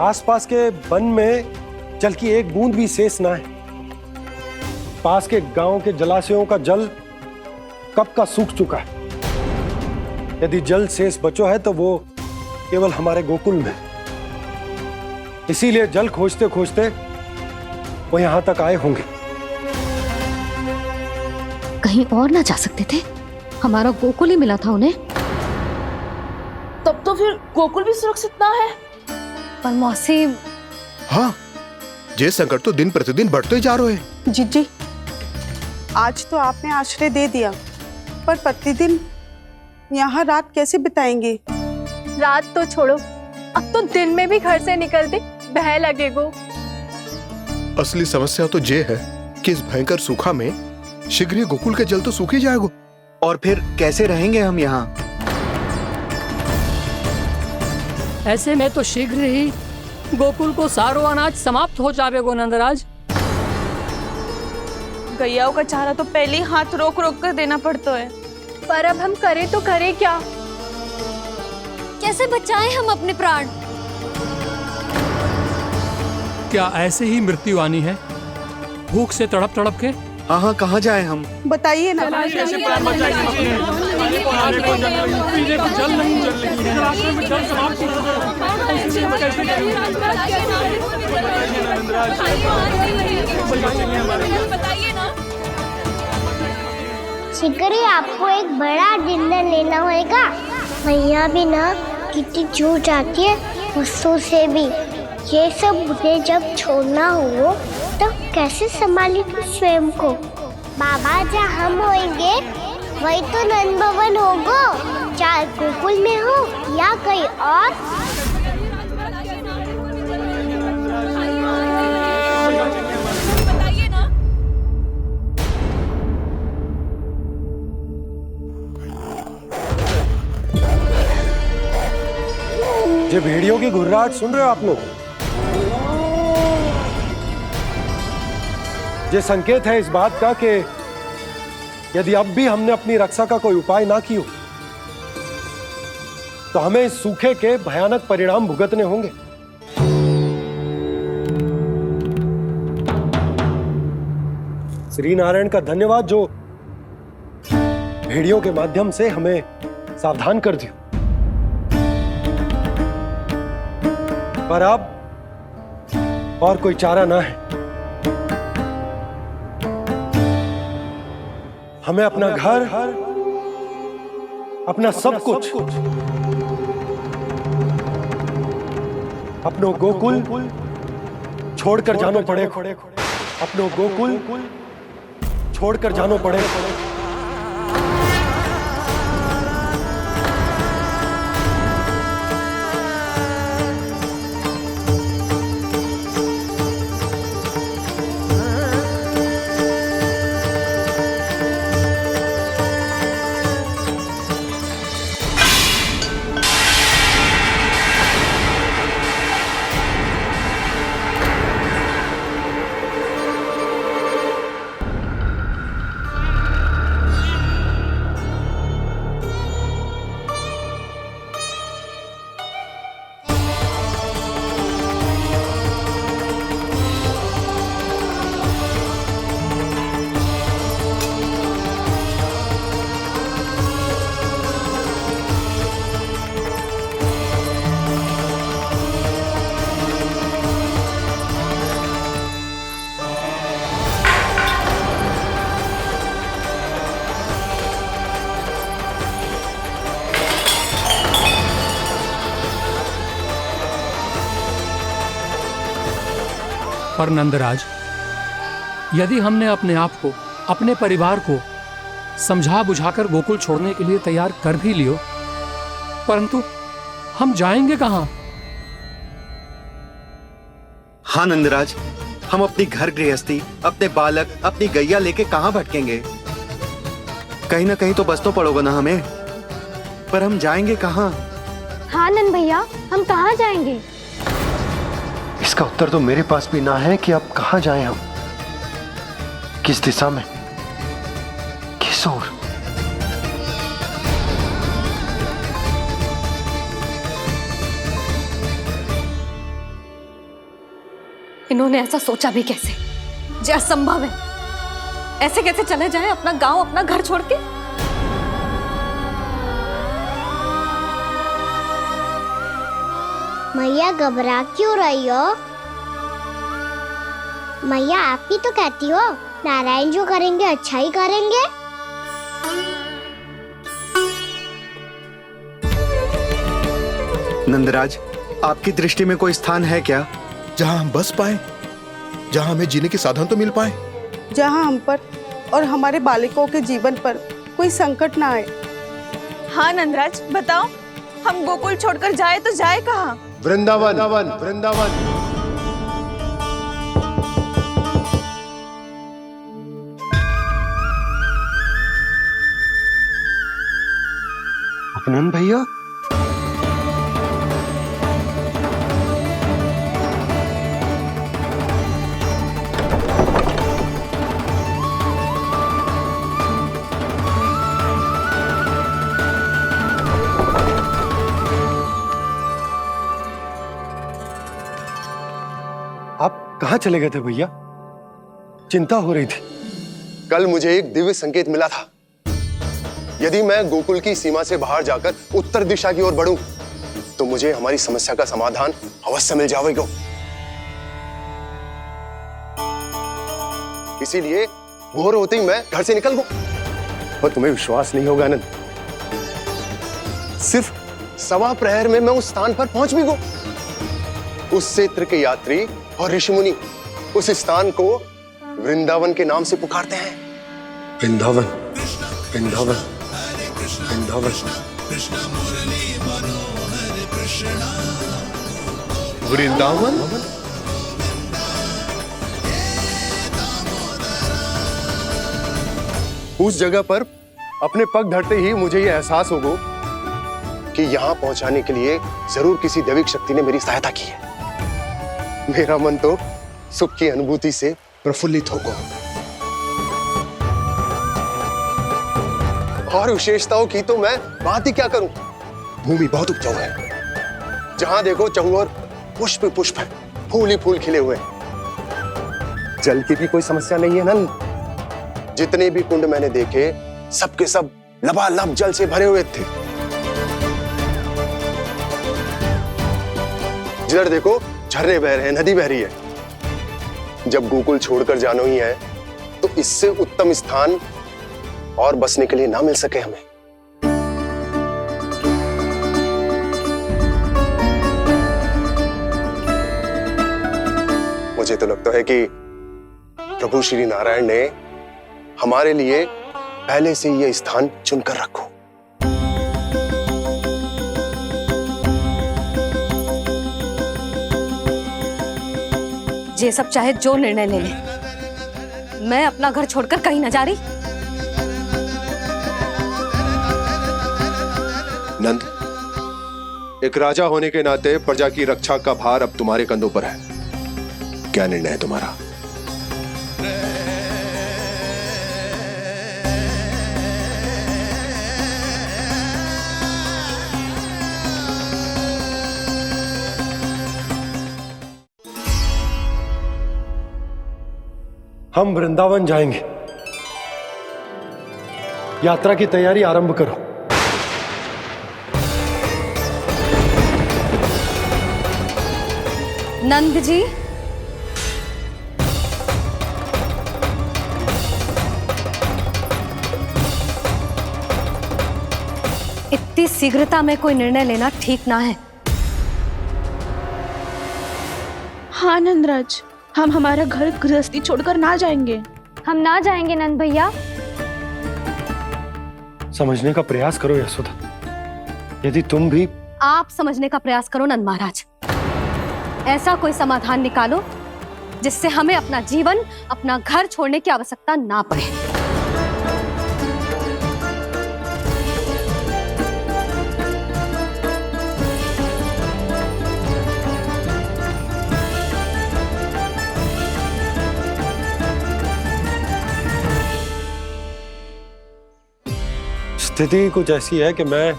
आसपास के वन में जल की एक बूंद भी शेष ना है। पास के गांव के जलाशयों का जल कब का सूख चुका है। यदि जल शेष बचो है तो वो केवल हमारे गोकुल में। इसीलिए जल खोजते खोजते वो यहां तक आए होंगे। कहीं और ना जा सकते थे? हमारा गोकुल ही मिला था उन्हें। तब तो फिर गोकुल भी सुरक्षित ना है। पर मौसी, हाँ, ये संकट तो दिन प्रतिदिन बढ़ते जा रहे हैं। जीजी, आज तो आपने आश्रय दे दिया, पर प्रतिदिन यहाँ रात कैसे बिताएंगे? रात तो छोड़ो, अब तो दिन में भी घर से निकलते भय लगेगो। असली समस्या तो ये है कि इस भयंकर सूखा में शीघ्र ही गोकुल के जल तो सूख ही जाएगा। और फिर कैसे रहेंगे हम यहाँ? ऐसे में तो शीघ्र ही गोकुल को सारो अनाज समाप्त हो जाएगो नंदराज। गैयाओं का चारा तो पहले ही हाथ रोक रोक कर देना पड़ता है। पर अब हम करें तो करें क्या? कैसे बचाएं हम अपने प्राण? क्या ऐसे ही मृत्यु आनी है, भूख से तड़प तड़प के? हाँ, कहाँ जाए हम? बताइए ना। कैसे प्राण बचाएंगे? पीने को जल नहीं, रास्ते में जल समाप्त हो शीघ्र ही आपको एक बड़ा डिनर लेना होगा। भैया भी ना कितनी जूझ आती है गुस्सों से भी। ये सब मुझे जब छोड़ना हो तो कैसे संभाली तू स्वयं को? बाबा जहाँ हम होंगे वही तो नंद भवन होगा, चाहे गोकुल में हो या कहीं और। ये भेड़ियों की घुर्राहट सुन रहे हो आप लोग? ये संकेत है इस बात का कि यदि अब भी हमने अपनी रक्षा का कोई उपाय ना किया तो हमें इस सूखे के भयानक परिणाम भुगतने होंगे। श्री नारायण का धन्यवाद जो भेड़ियों के माध्यम से हमें सावधान कर दिया। पर अब और कोई चारा ना है। हमें अपना घर, अपना सब कुछ, अपनो गोकुल छोड़कर जानो पड़े। अपनो गोकुल छोड़कर जानो पड़े। पर नंदराज, यदि हमने अपने आप को, अपने परिवार को समझा बुझाकर गोकुल छोड़ने के लिए तैयार कर भी लियो, परंतु हम जाएंगे कहां? हाँ नंदराज, हम अपनी घर गृहस्थी, अपने बालक, अपनी गैया लेके कहां भटकेंगे? कहीं ना कहीं तो बस तो पड़ोगे ना हमें, पर हम जाएंगे कहां? हाँ नंद भैया, हम कहाँ जाएंगे? इसका उत्तर तो मेरे पास भी ना है कि अब कहां जाएं हम, किस दिशा में, किस ओर। इन्होंने ऐसा सोचा भी कैसे? जो असंभव है। ऐसे कैसे चले जाएं अपना गांव, अपना घर छोड़ के? मैया घबरा क्यों रही हो? मैया आप ही तो कहती हो नारायण जो करेंगे अच्छा ही करेंगे। नंदराज, आपकी दृष्टि में कोई स्थान है क्या जहां हम बस पाए, जहां हमें जीने के साधन तो मिल पाए, जहाँ हम पर और हमारे बालकों के जीवन पर कोई संकट ना आए। हाँ नंदराज, बताओ, हम गोकुल छोड़कर जाए तो जाए कहाँ? वृंदावन, वृंदावन। अपनन भैया, आप कहां चले गए थे भैया? चिंता हो रही थी। कल मुझे एक दिव्य संकेत मिला था। यदि मैं गोकुल की सीमा से बाहर जाकर उत्तर दिशा की ओर बढ़ूं, तो मुझे हमारी समस्या का समाधान अवश्य मिल जाएगा। इसीलिए भोर होते ही मैं घर से निकल गया। और तुम्हें विश्वास नहीं होगा आनंद, सिर्फ 1.25 प्रहर में मैं उस स्थान पर पहुंच भी गया। उस क्षेत्र के यात्री और ऋषिमुनि उस स्थान को वृंदावन के नाम से पुकारते हैं। वृंदावन, वृंदावन, वृंदावन। वृंदावन? उस जगह पर अपने पग धरते ही मुझे यह एहसास होगा कि यहां पहुंचाने के लिए जरूर किसी दैविक शक्ति ने मेरी सहायता की है। मेरा मन तो सुख की अनुभूति से प्रफुल्लित होगा। और विशेषताओं की तो मैं बात ही क्या करूं। भूमि बहुत उपजाऊ है, जहां देखो चहुओर पुष्प पुष्प है, फूल ही फूल खिले हुए हैं। जल की भी कोई समस्या नहीं है नंद। जितने भी कुंड मैंने देखे, सबके सब लबालब जल से भरे हुए थे। जिधर देखो झरने बह रहे हैं, नदी बह रही है। जब गोकुल छोड़कर जाना ही है तो इससे उत्तम स्थान और बसने के लिए ना मिल सके हमें। मुझे तो लगता है कि प्रभु श्री नारायण ने हमारे लिए पहले से यह स्थान चुनकर रखो। ये सब चाहे जो निर्णय ले ले, मैं अपना घर छोड़कर कहीं न जा रही। नंद, एक राजा होने के नाते प्रजा की रक्षा का भार अब तुम्हारे कंधों पर है। क्या निर्णय है तुम्हारा? हम वृंदावन जाएंगे। यात्रा की तैयारी आरंभ करो। नंद जी, इतनी शीघ्रता में कोई निर्णय लेना ठीक ना है। हाँ नंदराज, हम हमारा घर गृहस्थी छोड़कर ना जाएंगे। हम ना जाएंगे नंद भैया। समझने का प्रयास करो यशोदा। यदि तुम भी आप समझने का प्रयास करो नंद महाराज। ऐसा कोई समाधान निकालो जिससे हमें अपना जीवन, अपना घर छोड़ने की आवश्यकता ना पड़े। स्थिति कुछ ऐसी है कि मैं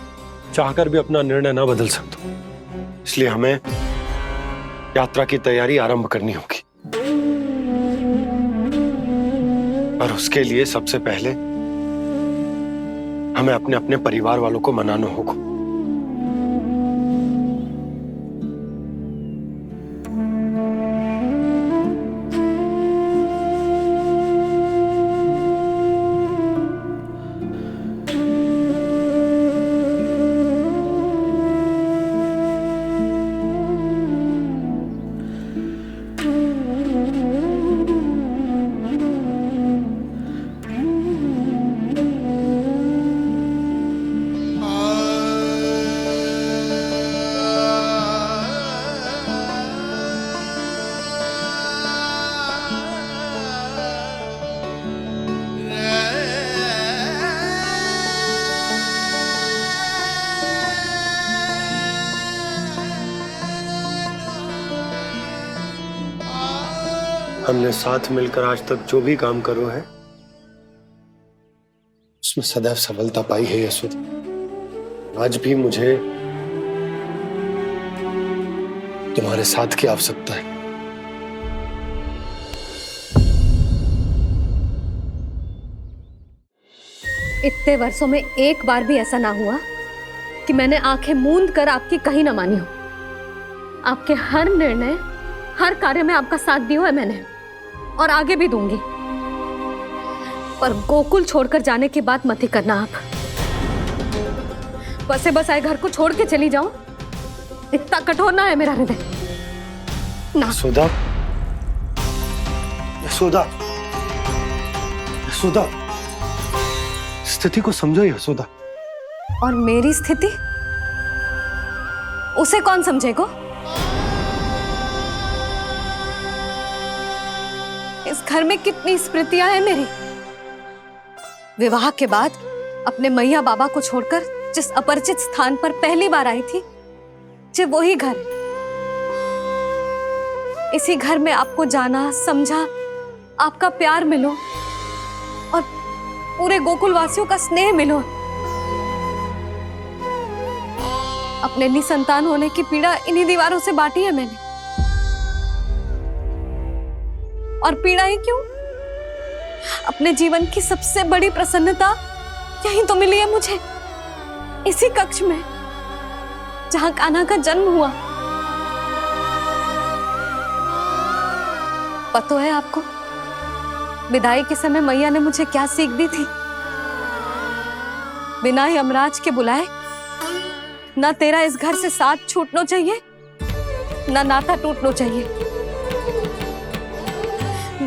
चाहकर भी अपना निर्णय ना बदल सकता, इसलिए हमें यात्रा की तैयारी आरंभ करनी होगी। और उसके लिए सबसे पहले हमें अपने अपने परिवार वालों को मनाना होगा। हमने साथ मिलकर आज तक जो भी काम करो है उसमें सदैव सफलता पाई है यशोदा। आज भी मुझे तुम्हारे साथ की आवश्यकता है। इतने वर्षों में एक बार भी ऐसा ना हुआ कि मैंने आंखें मूंद कर आपकी कहीं ना मानी हो। आपके हर निर्णय, हर कार्य में आपका साथ दिया है मैंने, और आगे भी दूंगी। पर गोकुल छोड़कर जाने की बात मत ही करना आप। बसे बसाए घर को छोड़ के चली जाऊं, इतना कठोर ना है मेरा हृदय ना। यशोदा, यशोदा, यशोदा, स्थिति को समझो यशोदा। और मेरी स्थिति उसे कौन समझेगा? इस घर में कितनी स्मृतियां हैं मेरी। विवाह के बाद अपने मैया बाबा को छोड़कर जिस अपरिचित स्थान पर पहली बार आई थी, जो वही घर। इसी घर में आपको जाना, समझा, आपका प्यार मिलो और पूरे गोकुल वासियों का स्नेह मिलो। अपने निसंतान होने की पीड़ा इन्हीं दीवारों से बांटी है मैंने। और पीड़ा ही क्यों? अपने जीवन की सबसे बड़ी प्रसन्नता यही तो मिली है मुझे, इसी कक्ष में जहां कान्हा का जन्म हुआ। पता है आपको विदाई के समय मैया ने मुझे क्या सीख दी थी? बिना यमराज के बुलाए ना तेरा इस घर से साथ छूटना चाहिए, ना नाता टूटना चाहिए।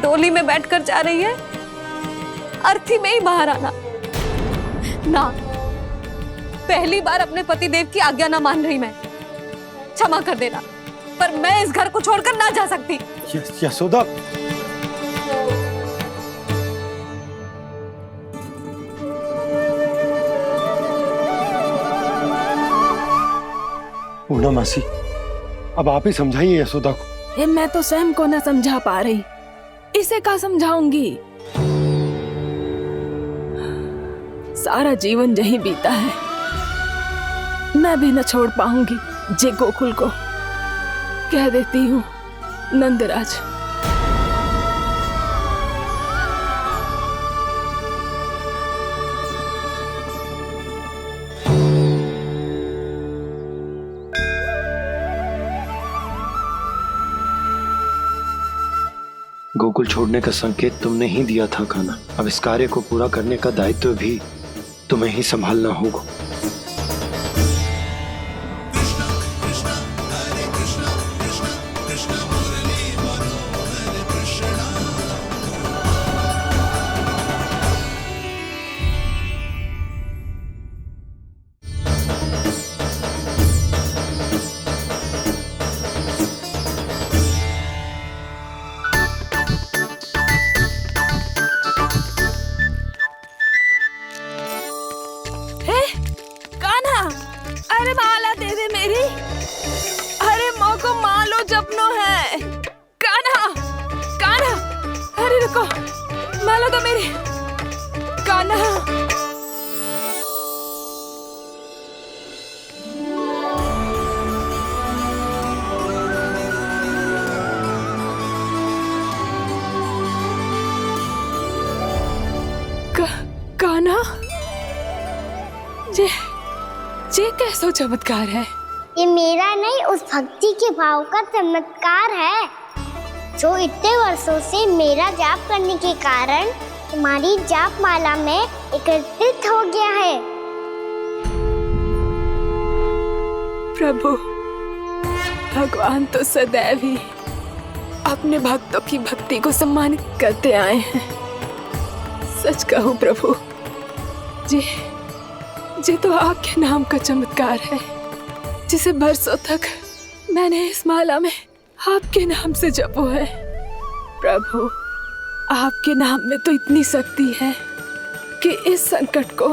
डोली में बैठकर जा रही है, अर्थी में ही बाहर आना ना। पहली बार अपने पति देव की आज्ञा ना मान रही मैं, क्षमा कर देना, पर मैं इस घर को छोड़कर ना जा सकती। यशोदा, पूर्णा मासी, अब आप ही समझाइए यशोदा को। ये मैं तो स्वयं को न समझा पा रही, इसे क्या समझाऊंगी? सारा जीवन यही बीता है, मैं भी न छोड़ पाऊंगी जे गोकुल को। कह देती हूँ नंदराज। गोकुल छोड़ने का संकेत तुमने ही दिया था कान्हा। अब इस कार्य को पूरा करने का दायित्व भी तुम्हें ही संभालना होगा। अरे माला दे दे मेरी। अरे माँ को मालो जपनो है। कान्हा, कान्हा, अरे रुको, माला तो मेरी। कान्हा, कान्हा, ये कैसा चमत्कार है? ये मेरा नहीं, उस भक्ति के भाव का चमत्कार है जो इतने वर्षों से मेरा जाप करने के कारण तुम्हारी जाप माला में एकत्रित हो गया है। प्रभु, भगवान तो सदैव ही अपने भक्तों की भक्ति को सम्मानित करते आए हैं। सच कहूं प्रभु, ये तो आपके नाम का चमत्कार है, जिसे बरसों तक मैंने इस माला में आपके नाम से जपो है। प्रभु, आपके नाम में तो इतनी शक्ति है कि इस संकट को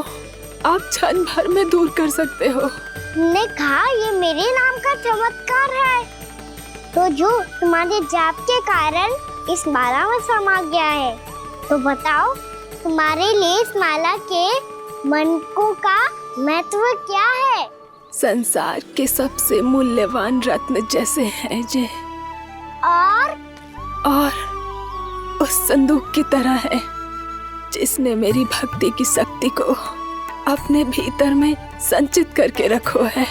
आप क्षण भर में दूर कर सकते हो। तुमने कहा ये मेरे नाम का चमत्कार है, तो जो तुम्हारे जाप के कारण इस माला में समा गया है, तो बताओ तुम्हारे लिए इस माला के मनकों का महत्व क्या है? संसार के सबसे मूल्यवान रत्न जैसे हैं ये, और उस संदूक की तरह है जिसने मेरी भक्ति की शक्ति को अपने भीतर में संचित करके रखो है,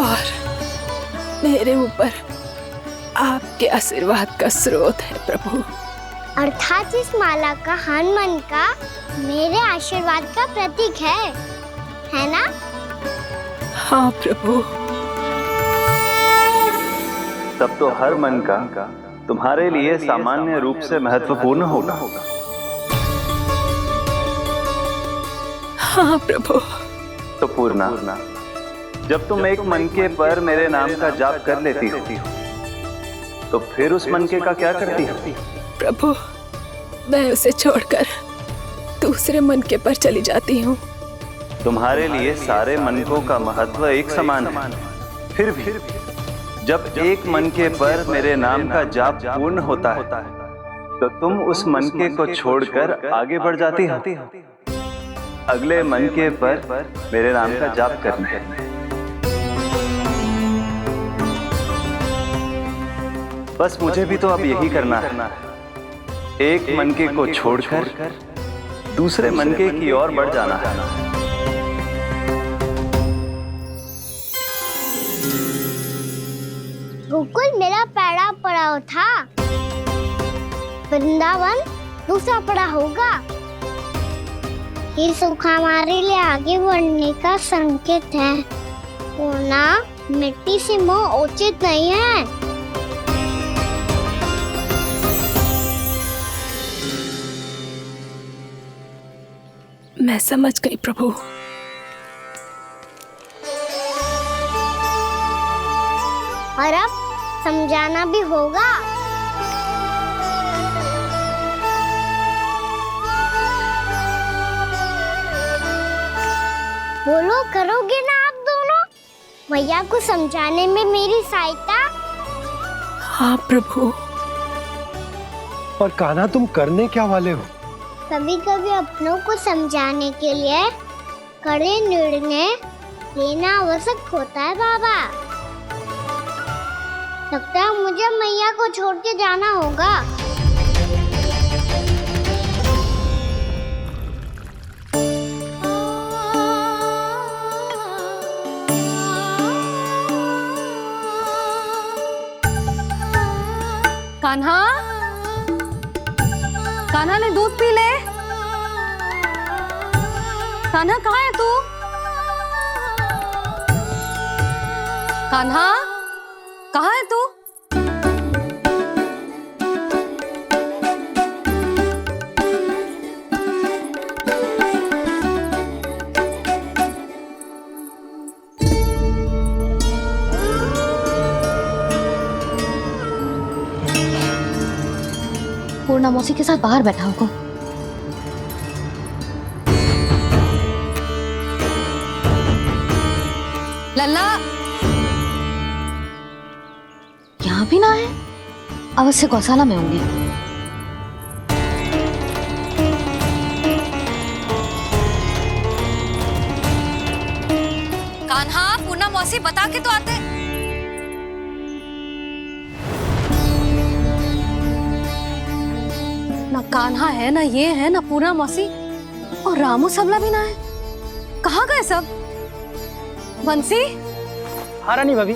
और मेरे ऊपर आपके आशीर्वाद का स्रोत है प्रभु। अर्थात इस माला का हनुमान का मेरे आशीर्वाद का प्रतीक है ना? हाँ प्रभु। तब तो हर मन का तुम्हारे लिए सामान्य रूप से महत्वपूर्ण होगा। हाँ प्रभु। तो पूर्णा, जब तुम एक मनके पर मेरे नाम का जाप कर लेती हो, तो फिर उस मनके का क्या करती हो? प्रभु, मैं उसे छोड़कर दूसरे मनके पर चली जाती हूँ। तुम्हारे लिए सारे मनकों का महत्व एक समान है। फिर भी जब एक मनके पर मेरे नाम का जाप पूर्ण होता है, तो तुम उस मनके को छोड़कर आगे बढ़ जाती हो अगले मनके पर मेरे नाम का जाप करने। बस मुझे भी तो अब यही करना है, एक मनके को छोड़कर दूसरे मनके की ओर बढ़ जाना है। गोकुल मेरा पैड़ा पड़ा था, वृंदावन दूसरा पड़ा होगा। ये सुख हमारे लिए आगे बढ़ने का संकेत है। होना मिट्टी से मोह उचित नहीं है। मैं समझ गई प्रभु। और अब समझाना भी होगा। बोलो, करोगे ना आप दोनों? मैया को समझाने में मेरी सहायता? हाँ प्रभु। और कान्हा, तुम करने क्या वाले हो? कभी कभी अपनों को समझाने के लिए कड़े निर्णय लेना आवश्यक होता है बाबा। लगता है मुझे मैया को छोड़ के जाना होगा। कान्हा, कान्हा ने दूध पी ले। कान्हा कहाँ है तू? कान्हा कहाँ है तू? पूर्णा मौसी के साथ बाहर बैठा होगा। लल्ला यहाँ भी ना है, अवश्य गौशाला में होंगे। कान्हा, पूर्णा मौसी बता के तो आते। ना कान्हा है, ना ये है, ना पूर्णा मौसी, और रामू सबला भी ना है। कहाँ गए सब? बंसी? हाँ रानी भाभी।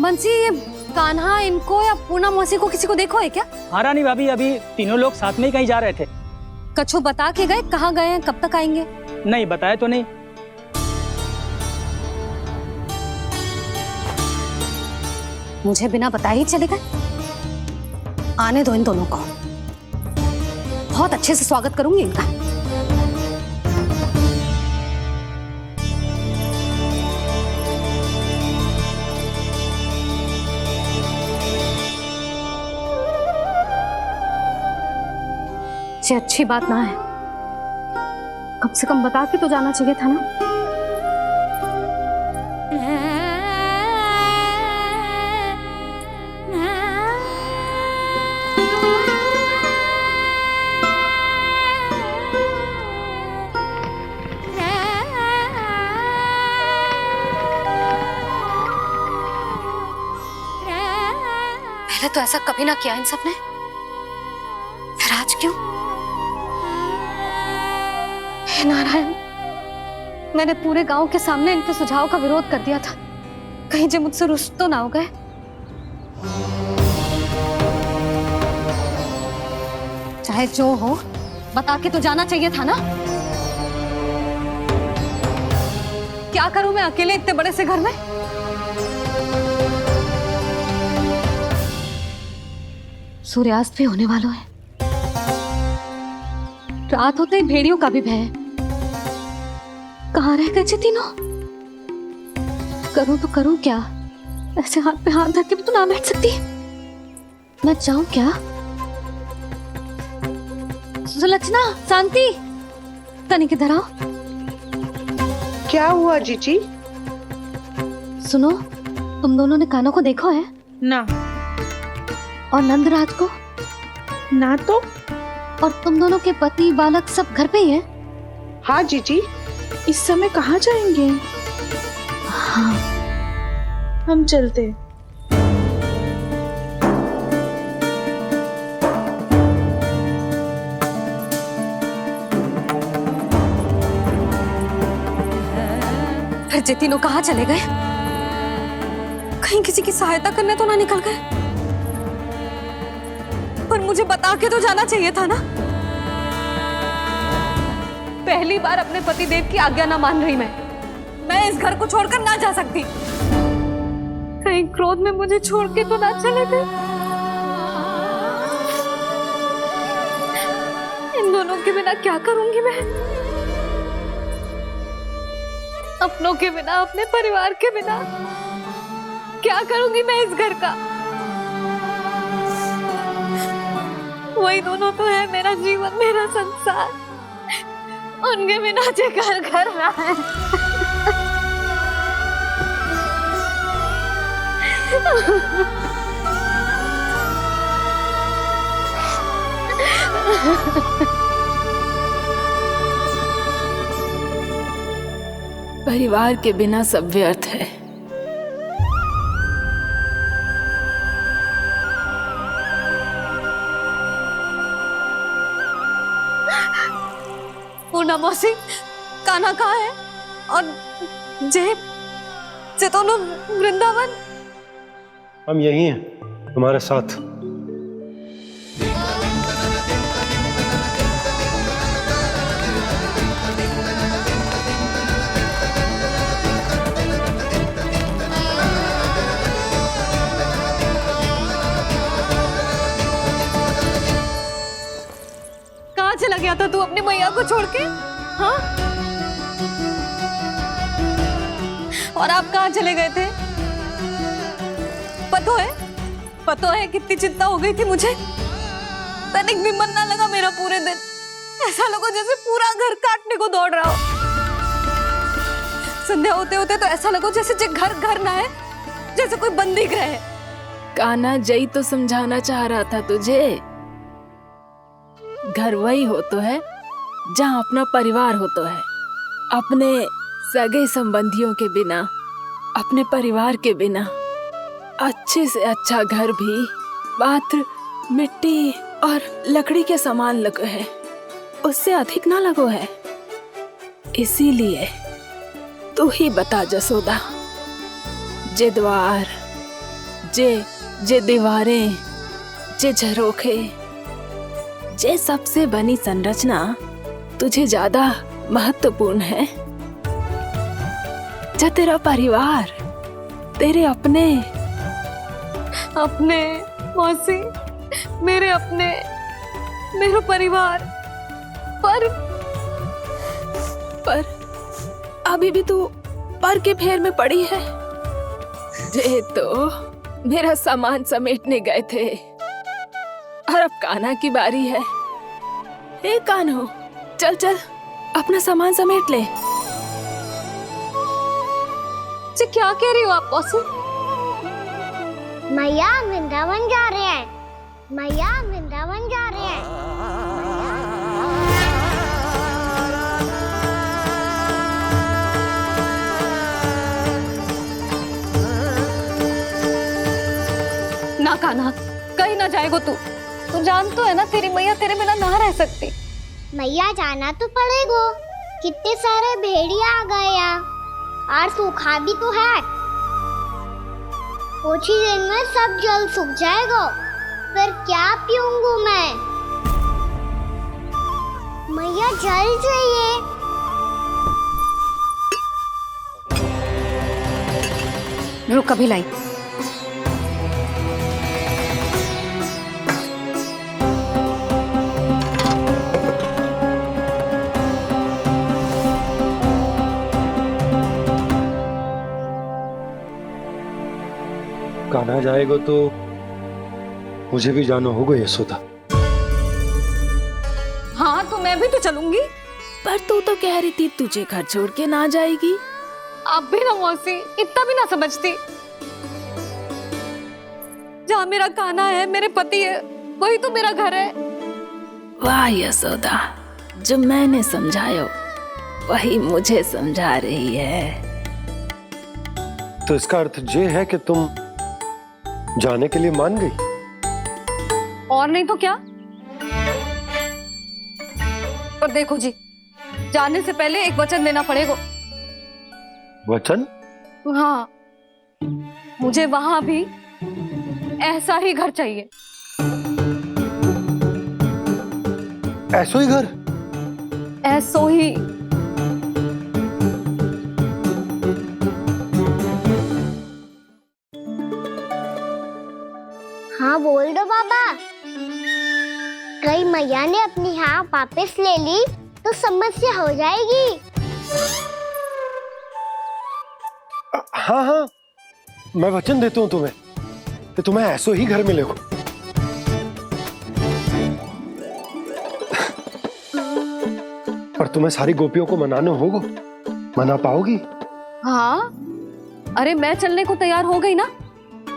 बंसी, ये कान्हा इनको या पूर्णा मौसी को किसी को देखो है क्या? हाँ रानी भाभी, अभी तीनों लोग साथ में ही कहीं जा रहे थे। कछु बता के गए कहाँ गए हैं, कब तक आएंगे? नहीं बताया तो नहीं। मुझे बिना बताए ही चले गए? आने दो इन दोनों को, बहुत अच्छे से स्वागत करूंगी इनका। ये अच्छी बात ना है, कम से कम बता के तो जाना चाहिए था ना। पहले तो ऐसा कभी ना किया इन सब ने, फिर आज क्यों? हे नारायण, मैंने पूरे गांव के सामने इनके सुझाव का विरोध कर दिया था, कहीं जो मुझसे रुष्ट तो ना हो गए। चाहे जो हो, बता के तो जाना चाहिए था ना। क्या करूं मैं अकेले इतने बड़े से घर में? सूर्यास्त भी होने वाला है, रात होते ही भेड़ियों का भी भय है। कहाँ रह गए तीनों? करूं तो करूं क्या? ऐसे हाथ पे हाथ धर के भी तो ना बैठ सकती। मैं जाऊं क्या? सुलक्षणा, शांति, तनिक इधर आओ। क्या हुआ जीजी? सुनो, तुम दोनों ने कान्हा को देखो है? ना। और नंदराज को? ना तो। और तुम दोनों के पति बालक सब घर पे ही हैं? हाँ जीजी। इस समय कहाँ जाएंगे? हाँ, हम चलते। फिर ये तीनों कहाँ चले गए? कहीं किसी की सहायता करने तो ना निकल गए? पर मुझे बता के तो जाना चाहिए था ना। पहली बार अपने पतिदेव की आज्ञा ना मान रही मैं इस घर को छोड़कर ना जा सकती। कहीं क्रोध में मुझे छोड़ के तो ना चले गए। इन दोनों के बिना क्या करूंगी मैं? अपनों के बिना, अपने परिवार के बिना क्या करूंगी मैं इस घर का? वही दोनों तो है मेरा जीवन, मेरा संसार। उनके बिना जे घर घर रहा है। परिवार के बिना सब व्यर्थ है। पूर्णा मौसी, कान्हा कहाँ है? और जे दोनों वृंदावन? हम यही हैं तुम्हारे साथ। कहाँ चला गया था तू अपनी मैया को छोड़ के? हाँ? और आप कहाँ चले गए थे? पता है कितनी चिंता हो गई थी मुझे। तनिक भी मन ना लगा मेरा पूरे दिन। ऐसा लगा जैसे पूरा घर काटने को दौड़ रहा हो। संध्या होते होते तो ऐसा लगा जैसे घर घर ना है, जैसे कोई बंदी गृह है। कान्हा जय तो समझाना चाह रहा था तुझे। घर वही हो तो है जहाँ अपना परिवार हो तो है। अपने सगे संबंधियों के बिना, अपने परिवार के बिना अच्छे से अच्छा घर भी पात्र मिट्टी और लकड़ी के समान लगो है, उससे अधिक ना लगो है। इसीलिए तू ही बता जसोदा, जे द्वार, जे दीवारें, जे झरोखे, जे सबसे बनी संरचना तुझे ज्यादा महत्वपूर्ण है? जा तेरा परिवार, तेरे अपने मौसी, मेरा परिवार। पर अभी भी तू पर के फेर में पड़ी है। जे तो मेरा सामान समेटने गए थे और अब कान्हा की बारी है। हे कान्हो, चल चल अपना सामान समेट ले। जी क्या कह रही हो आप मौसी? मैया वृंदावन जा रहे हैं। मैया वृंदावन जा रहे हैं। ना कान्हा, कहीं ना जाएगो तू जान तो है ना तेरी मैया तेरे बिना ना रह सकती। मैया जाना तो पड़ेगा। कितने सारे भेड़िया आ गए यहाँ, और सूखा भी तो है। कुछ ही दिन में सब जल सूख जाएगा, फिर क्या पीऊंगा मैं? मैया जल चाहिए। रुक कभी लाई। कान्हा जाएगा तो मुझे भी जाना होगा यशोदा। हाँ तो मैं भी तो चलूंगी। पर तू तो कह रही थी तुझे घर छोड़ के ना जाएगी। आप भी ना मौसी, इतना भी ना समझती। जहाँ मेरा कान्हा है, मेरे पति है, वही तो मेरा घर है। वाह यशोदा, जो मैंने समझाया वही मुझे समझा रही है। तो इसका अर्थ ये है कि तुम जाने के लिए मान गई? और नहीं तो क्या। और देखो जी, जाने से पहले एक वचन देना पड़ेगा। वचन? हाँ, मुझे वहां भी ऐसा ही घर चाहिए। ऐसो ही घर? ऐसो ही। हाँ बोल दो बाबा। कहीं मैया ने अपनी हाँ वापस ले ली तो समस्या हो जाएगी। हाँ हाँ, मैं वचन देता हूँ तुम्हें कि तुम्हें ऐसो ही घर मिलेगा। पर तुम्हें सारी गोपियों को मनाना होगा। मना पाओगी? हाँ, अरे मैं चलने को तैयार हो गई ना।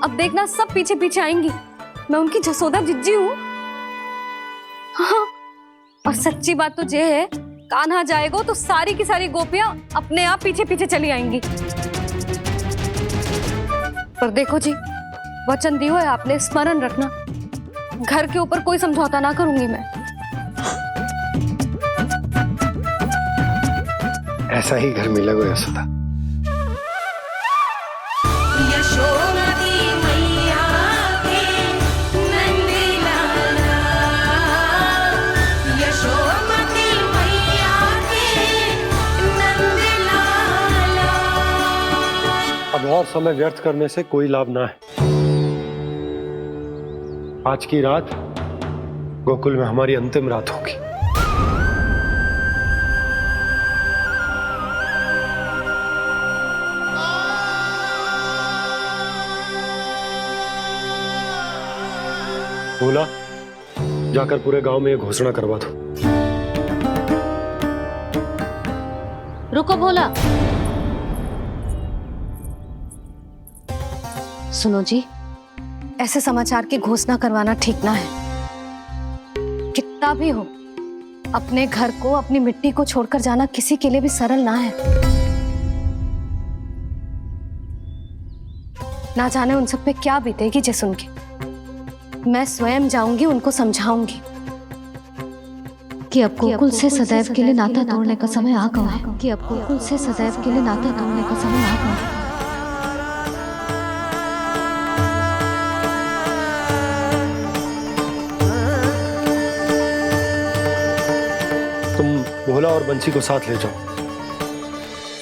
अब देखना सब पीछे पीछे आएंगी। मैं उनकी जसोदा जिज्जी हूँ। हाँ, और सच्ची बात तो ये है, कान्हा जाएगा तो सारी की सारी गोपियां अपने आप पीछे पीछे चली आएंगी। पर देखो जी, वचन दियो है आपने, स्मरण रखना। घर के ऊपर कोई समझौता ना करूंगी मैं। ऐसा ही घर मिलेगा यशोदा। अब और समय व्यर्थ करने से कोई लाभ ना है। आज की रात गोकुल में हमारी अंतिम रात होगी। बोला, जाकर पूरे गांव में ये घोषणा करवा दो। रुको भोला। सुनो जी, ऐसे समाचार की घोषणा करवाना ठीक ना है। कितना भी हो, अपने घर को, अपनी मिट्टी को छोड़कर जाना किसी के लिए भी सरल ना है। ना जाने उन सब पे क्या बीतेगी जे सुन के। मैं स्वयं जाऊंगी, उनको समझाऊंगी कि अब गोकुल से सदैव के लिए नाता तोड़ने का समय आ गया है। कि अब गोकुल से सदैव के लिए नाता तोड़ने का समय आ गया है। तुम भोला और बंसी को साथ ले जाओ।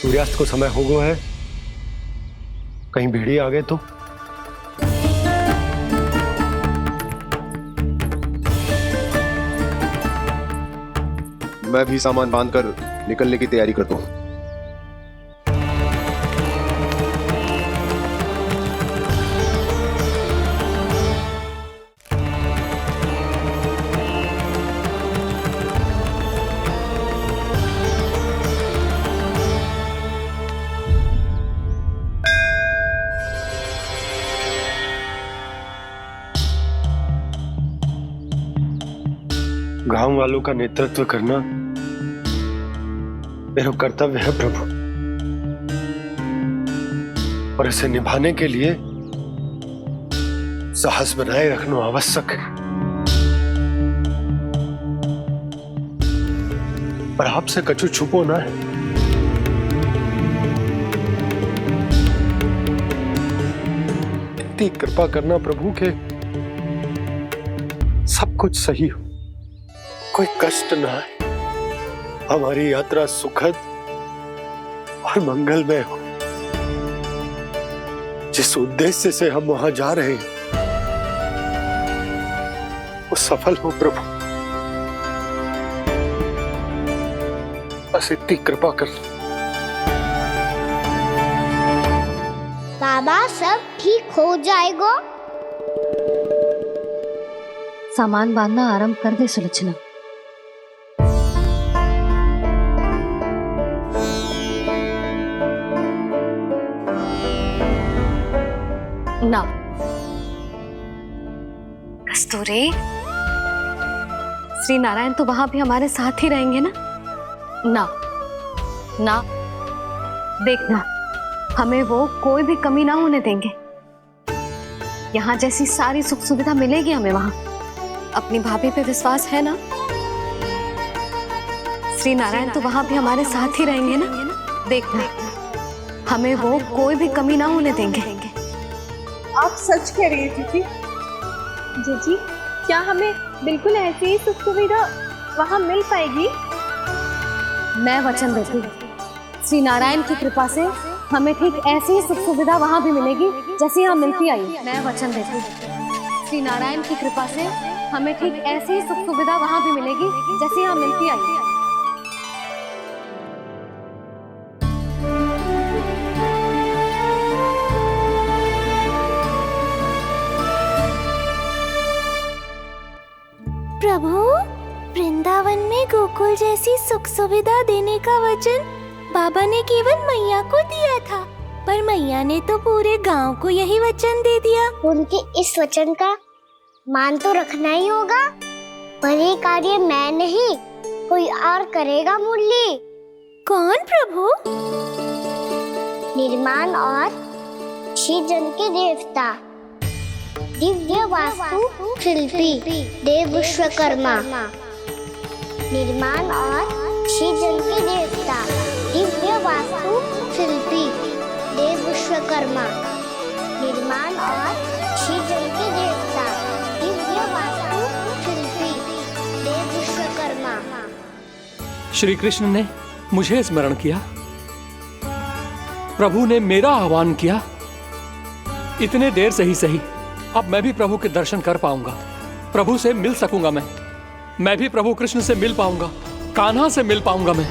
सूर्यास्त को समय हो गया है, कहीं भेड़िए आ गए तो। मैं भी सामान बांधकर निकलने की तैयारी करता हूँ। गांव वालों का नेतृत्व करना मेरा कर्तव्य है प्रभु, और इसे निभाने के लिए साहस बनाए रखना आवश्यक है। पर आपसे कछु छुपो ना है। इतनी कृपा करना प्रभु के सब कुछ सही हो, कोई कष्ट ना है, हमारी यात्रा सुखद और मंगलमय हो। जिस उद्देश्य से हम वहां जा रहे हैं वो सफल हो प्रभु, बस इतनी कृपा कर। बाबा सब ठीक हो जाएगा। सामान बांधना आरंभ कर दे सुलोचना। ना कस्तूरी, श्री नारायण तो वहां भी हमारे साथ ही रहेंगे ना? ना ना, देखना हमें वो कोई भी कमी ना होने देंगे। यहाँ जैसी सारी सुख सुविधा मिलेगी हमें वहां। अपनी भाभी पे विश्वास है ना? श्री नारायण तो वहां भी हमारे साथ ही रहेंगे ना? देखना हमें वो कोई भी कमी ना होने देंगे। आप सच कह रही है जीजी। जीजी, क्या हमें बिल्कुल ऐसी ही सुख सुविधा वहाँ मिल पाएगी? मैं वचन देती हूँ, श्री नारायण की कृपा से हमें ठीक ऐसी ही सुख सुविधा वहाँ भी मिलेगी जैसी यहाँ मिलती आई। मैं वचन देती हूँ, श्री नारायण की कृपा से हमें ठीक ऐसी ही सुख सुविधा वहाँ भी मिलेगी जैसी यहाँ मिलती आई। प्रभु, वृंदावन में गोकुल जैसी सुख सुविधा देने का वचन बाबा ने केवल मैया को दिया था, पर मैया ने तो पूरे गांव को यही वचन दे दिया। उनके इस वचन का मान तो रखना ही होगा, पर ये कार्य मैं नहीं कोई और करेगा। मुरली कौन प्रभु? निर्माण और सृजन के देवता, दिव्य वास्तु शिल्पी देव विश्वकर्मा। निर्माण और सृजन के देवता, दिव्य वास्तु शिल्पी देव विश्वकर्मा। निर्माण और सृजन के देवता, दिव्य वास्तु शिल्पी देव विश्वकर्मा। श्री कृष्ण ने मुझे स्मरण किया, प्रभु ने मेरा आह्वान किया। इतने देर से ही सही, अब मैं भी प्रभु के दर्शन कर पाऊंगा, प्रभु से मिल सकूंगा। मैं भी प्रभु कृष्ण से मिल पाऊंगा, कान्हा से मिल पाऊंगा मैं।